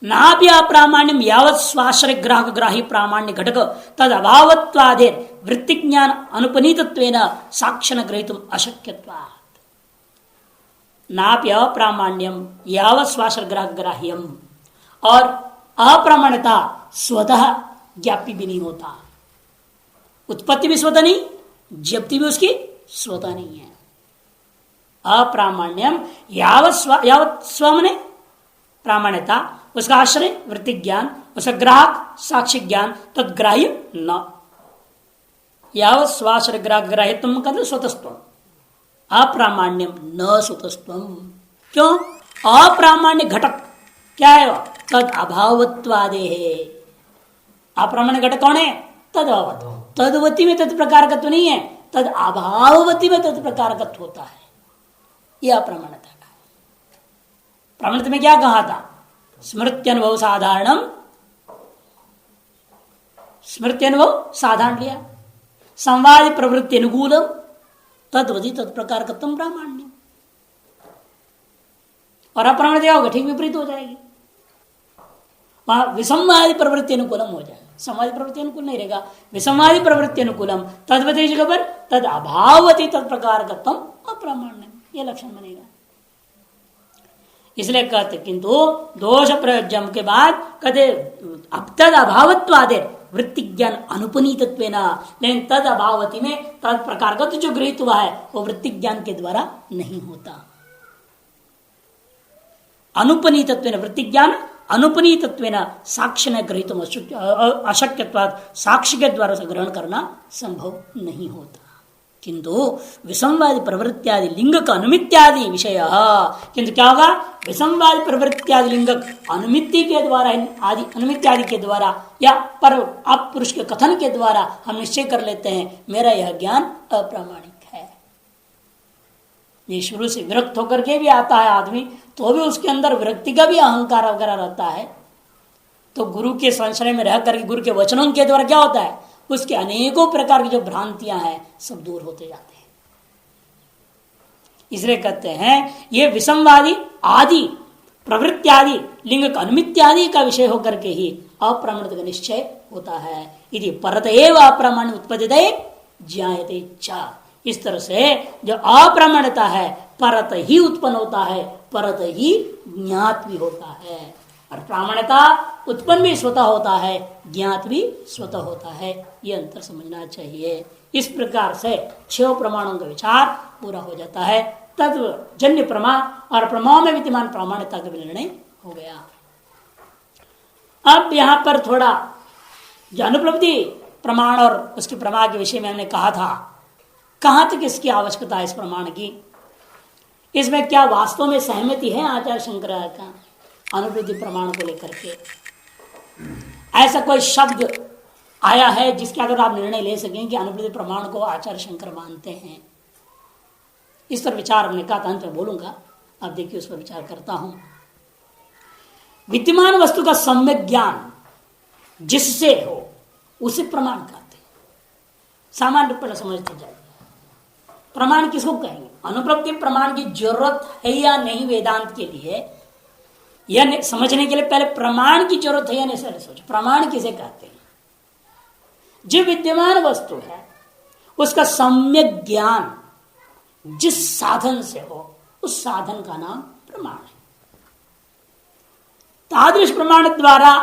A: ना भी अप्रामाण्यम यावत् स्वाश्रय ग्राहक ग्राही प्रामाण्य घटक तद अभावत्वादे वृत्ति ज्ञान अनुपनीतत्वेन साक्षण ग्रहीतुम अशक्यत्वात्। नापि अप्रामाण्यम यावत् स्वाश्रय ग्राहक ग्राह्यम, और अप्रामाण्यता स्वतः ज्ञापी भी नहीं होता। उत्पत्ति भी स्वतः नहीं, ज्ञप्ति भी उसकी स्वतः नहीं है। अप्रामाण्यम यावत् स्व मने प्रामाण्यता, उसका आश्रय वृत्ति ज्ञान, उसका ग्राहक साक्षी ज्ञान, तत्ग्राह्य न। यावत् स्वाश्रय ग्राहक ग्राह्य तुम कहते स्वतस्व, अप्रामाण्यम न स्वतस्व। क्यों? अप्रामाण्य घटक क्या है वह? तद अभावत्वादे है। अप्रामाण्य घटक कौन है? तद अभावत। तदवती में तद प्रकारकत्व नहीं है, तद अभाववती में तद प्रकारकत्व होता है। यह अप्रामाण्यता का है। प्रामाण्यता में क्या कहा था? स्मृत्यनुभव साधारणम, स्मृत्यनुभव साधारण लिया, संवाद प्रवृत्ति अनुकूलम, तदवधि तत्प्रकारकत्व प्रामाण्य। और अप्रामाण्यता होगा ठीक विपरीत हो जाएगी, वहां विसंवादी प्रवृत्ति अनुकूलम हो जाएगा। संवादी प्रवृत्ति अनुकूल नहीं रहेगा, विसंवादी प्रवृत्ति अनुकूलम, तदवती जगह पर तद अभावती तत्प्रकारकत्व अप्रामाण्य, यह लक्षण बनेगा। इसलिए कहते किंतु दोष प्रयोज्यम के बाद कहते अब तद अभावत्वादे वृत्ति ज्ञान अनुपनीतत्वेन, लेकिन तद अभावती में तद प्रकार का तो जो गृहीत हुआ है वो वृत्ति ज्ञान के द्वारा नहीं होता। अनुपनीतत्वेन वृत्ति ज्ञान अनुपनीतत्वेन साक्ष्य न गृहीत अशक्यत्वात्, साक्ष्य के द्वारा से ग्रहण करना संभव नहीं होता। किंतु विसंवादी प्रवृत्त्यादि लिंग का अनुमित्यादि विषय, किंतु क्या होगा? विसंवादी प्रवृत्त्यादि लिंग अनुमिति के द्वारा, आदि अनुमित्यादि के द्वारा या पर आप पुरुष के कथन के द्वारा हम निश्चय कर लेते हैं मेरा यह ज्ञान अप्रामाणिक है। ये शुरू से विरक्त होकर के भी आता है आदमी, तो भी उसके अंदर विरक्ति का भी अहंकार वगैरह रहता है। तो गुरु के संश्रय में रह करके गुरु के वचनों के द्वारा क्या होता है? उसके अनेकों प्रकार की जो भ्रांतियां हैं सब दूर होते जाते हैं। इसलिए कहते हैं ये विसंवादी आदि प्रवृत्ति आदि लिंग का अनुमित्यादि का विषय होकर के ही अप्रामाण्यता का निश्चय होता है। यदि परत एव अप्रामाण्य उत्पद्यते ज्ञायते च, इस तरह से जो अप्रामाण्यता है परत ही उत्पन्न होता है, परत ही ज्ञात भी होता है। और प्रामाण्यता उत्पन्न भी स्वतः होता है, ज्ञात भी स्वतः होता है। ये अंतर समझना चाहिए। इस प्रकार से 6 प्रमाणों का विचार पूरा हो जाता है। तत्व जन्य प्रमा और प्रमाओं में विद्यमान प्रामाण्यता का निर्णय हो गया। अब यहां पर थोड़ा जो अनुपलब्धि प्रमाण और उसके प्रमा के विषय में हमने कहा था, कहां तक इसकी आवश्यकता है इस प्रमाण की, इसमें क्या वास्तव में सहमति है आचार्य शंकराचार्य का अनुपलब्धि प्रमाण को लेकर के? ऐसा कोई शब्द आया है जिसके अगर आप निर्णय ले सकें कि अनुपलब्धि प्रमाण को आचार्य शंकर मानते हैं? इस पर विचार हमने कहा था, अंत में बोलूंगा, अब देखिए उस पर विचार करता हूं। विद्यमान वस्तु का सम्यक ज्ञान जिससे हो उसे प्रमाण कहते हैं। सामान्य रूप में समझते जाए। प्रमाण किसको कहेंगे? अनुपलब्धि प्रमाण की जरूरत है या नहीं वेदांत के लिए, यह समझने के लिए पहले प्रमाण की जरूरत है या नहीं सोचो। प्रमाण किसे कहते हैं? जो विद्यमान वस्तु है उसका सम्यक ज्ञान जिस साधन से हो, उस साधन का नाम प्रमाण है। तादृश प्रमाण द्वारा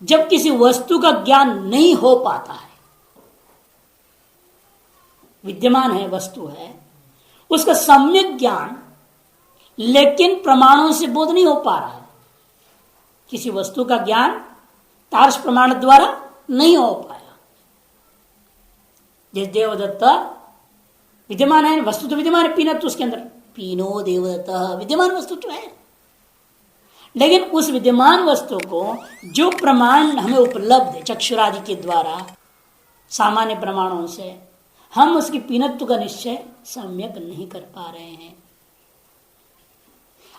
A: जब किसी वस्तु का ज्ञान नहीं हो पाता है, विद्यमान है, वस्तु है, उसका सम्यक ज्ञान लेकिन प्रमाणों से बोध नहीं हो पा रहा है। किसी वस्तु का ज्ञान तार्श प्रमाण द्वारा नहीं हो पाया। जैसे देवदत्त विद्यमान है, वस्तु तो विद्यमान है, पीनत उसके अंदर पीनो देवदत्त विद्यमान वस्तु तो है, लेकिन उस विद्यमान वस्तु को जो प्रमाण हमें उपलब्ध है चक्षुरादि के द्वारा, सामान्य प्रमाणों से, हम उसकी पीनत्व का निश्चय सम्यक नहीं कर पा रहे हैं।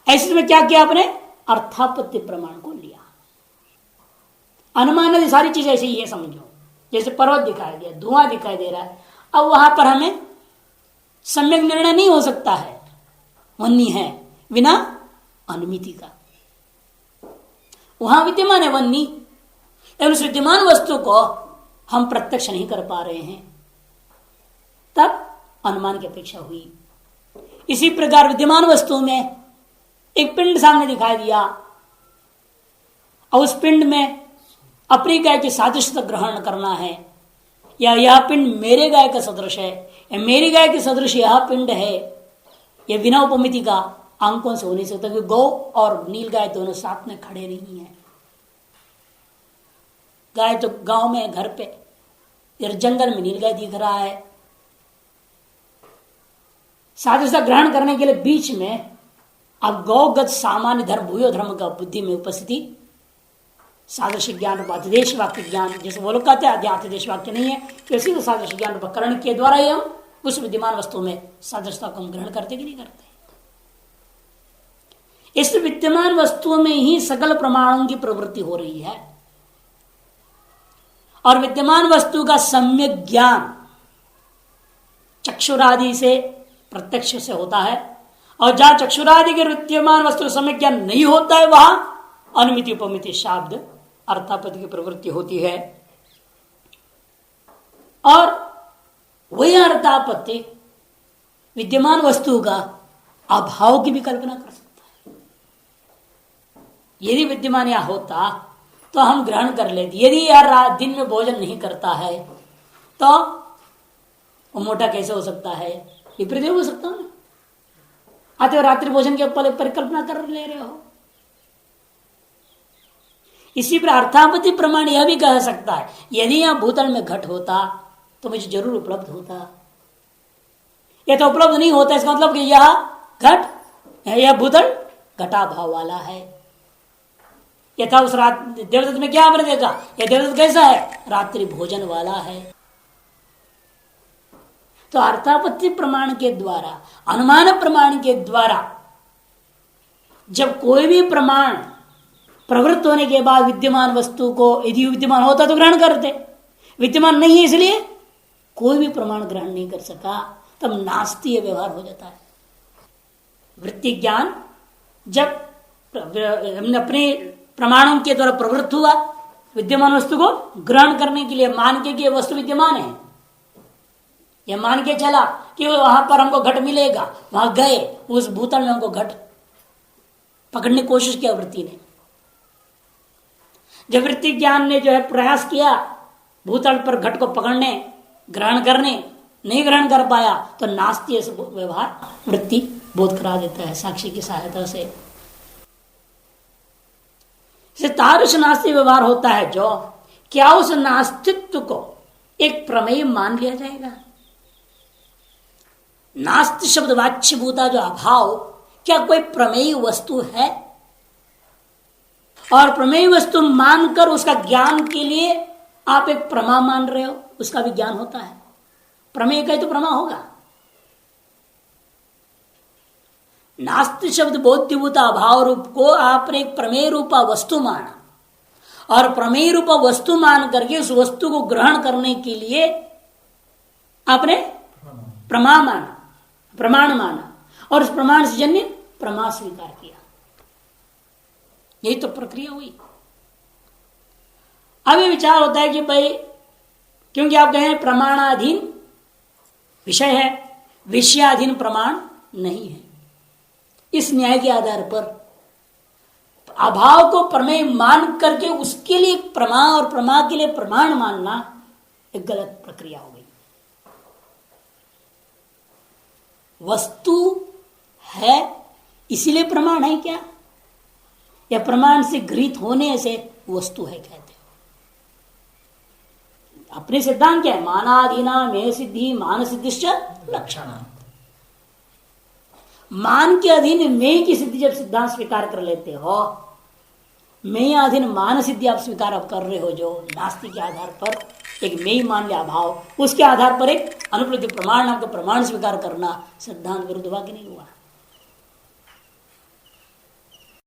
A: ऐसे में क्या किया आपने? अर्थापत्ति प्रमाण को लिया। अनुमान आदि सारी चीजें ऐसे ही है, समझो। जैसे पर्वत दिखाई दिया, धुआं दिखाई दे रहा है, अब वहां पर हमें सम्यक निर्णय नहीं हो सकता है, वन्नी है बिना अनुमिति का। वहां विद्यमान है वन्नी, लेकिन उस विद्यमान वस्तु को हम प्रत्यक्ष नहीं कर पा रहे हैं, तब अनुमान की अपेक्षा हुई। इसी प्रकार विद्यमान वस्तु में एक पिंड सामने दिखाई दिया और उस पिंड में अपनी गाय की सादृश्यता ग्रहण करना है, या यह पिंड मेरे गाय का सदृश है, या मेरी गाय के सदृश यह पिंड है, यह बिना उपमिति का अंकों से हो नहीं सकता, क्योंकि गौ और नील गाय दोनों साथ में खड़े नहीं है। गाय तो गांव में घर पे, इधर जंगल में नील गाय दिख रहा है। सादृश्यता ग्रहण करने के लिए बीच में अब गौगत सामान्य धर्म भूयो धर्म का बुद्धि में उपस्थिति, सादृश्य ज्ञान रूप अतिदेश वाक्य ज्ञान, जैसे वो लोग कहते हैं अतिदेश वाक्य नहीं है, तो इसी को सादृश्य ज्ञान रूप करण के द्वारा ही हम उस विद्यमान वस्तु में सादृश्यता को हम ग्रहण करते कि नहीं करते। इस विद्यमान वस्तुओं में ही सकल प्रमाणों की प्रवृत्ति हो रही है, और विद्यमान वस्तु का सम्यक ज्ञान चक्षुरादि से प्रत्यक्ष से होता है, और जहां चक्षुरादि के विद्यमान वस्तु सम्यक ज्ञान नहीं होता है, वहां अनुमिति उपमिति शाब्द अर्थापत्ति की प्रवृत्ति होती है। और वही अर्थापत्ति विद्यमान वस्तु का अभाव की भी कल्पना कर सकता है। यदि विद्यमान यहां होता तो हम ग्रहण कर लेते। यदि यार दिन में भोजन नहीं करता है तो वो मोटा कैसे हो सकता है? विपरीत हो सकता है ना। आते हो रात्रि भोजन के ऊपर परिकल्पना कर ले रहे हो। इसी पर अर्थापत्ति प्रमाण यह भी कह सकता है, यदि यहां भूतल में घट होता तो मुझे जरूर उपलब्ध होता। यह तो उपलब्ध नहीं होता, इसका मतलब कि यह घट, यह भूतल घटा भाव वाला है। यथा उस रात देवदत्त में क्या आपने देखा? यह देवदत्त कैसा है? रात्रि भोजन वाला है। तो अर्थापत्ति प्रमाण के द्वारा, अनुमान प्रमाण के द्वारा जब कोई भी प्रमाण प्रवृत्त होने के बाद विद्यमान वस्तु को यदि विद्यमान होता तो ग्रहण करते, विद्यमान नहीं है इसलिए कोई भी प्रमाण ग्रहण नहीं कर सका, तब नास्तीय व्यवहार हो जाता है। वृत्ति ज्ञान जब अपने प्रमाणों के द्वारा प्रवृत्त हुआ, विद्यमान वस्तु को ग्रहण करने के लिए मान के कि वस्तु विद्यमान है, यह मान के चला कि वहां पर हमको घट मिलेगा, वहां गए, उस भूतल में हमको घट पकड़ने की कोशिश किया वृत्ति ने। जब वृत्ति ज्ञान ने जो है प्रयास किया भूतल पर घट को पकड़ने, ग्रहण करने, नहीं ग्रहण कर पाया, तो नास्तीय व्यवहार वृत्ति बोध करा देता है साक्षी की सहायता से। तादृश नास्तीय व्यवहार होता है जो, क्या उस नास्तित्व को एक प्रमेय मान लिया जाएगा? नास्ति शब्द वाच्य भूता जो अभाव, क्या कोई प्रमेय वस्तु है? और प्रमेय वस्तु मानकर उसका ज्ञान के लिए आप एक प्रमा मान रहे हो, उसका भी ज्ञान होता है। प्रमेय का ही तो प्रमा होगा। नास्ति शब्द बोध्यभूता अभाव रूप को आपने एक प्रमेय रूपा वस्तु माना, और प्रमेय रूपा वस्तु मान करके उस वस्तु को ग्रहण करने के लिए आपने प्रमाण माना और उस प्रमाण से जन्य प्रमा स्वीकार किया। यही तो प्रक्रिया हुई। अब ये विचार होता है कि भाई क्योंकि आप कहें प्रमाणाधीन विषय है, विषयाधीन प्रमाण नहीं है, इस न्याय के आधार पर अभाव को प्रमेय मान करके उसके लिए प्रमा और प्रमा के लिए प्रमाण मानना एक गलत प्रक्रिया हो गई। वस्तु है इसीलिए प्रमाण है क्या, या प्रमाण से गृहीत होने से वस्तु है कहते हो? अपने सिद्धांत क्या है? मानाधीना में सिद्धि मान सिद्धिश्च लक्षण। मान के अधीन में की सिद्धि जब सिद्धांत स्वीकार कर लेते हो, मैं अधीन मान सिद्धि आप स्वीकार आप कर रहे हो, जो नास्ति के आधार पर एक मैं मान लिया अभाव, उसके आधार पर एक अनुपलब्धि प्रमाण नाम का प्रमाण स्वीकार करना सिद्धांत विरुद्ध वाक्य नहीं हुआ।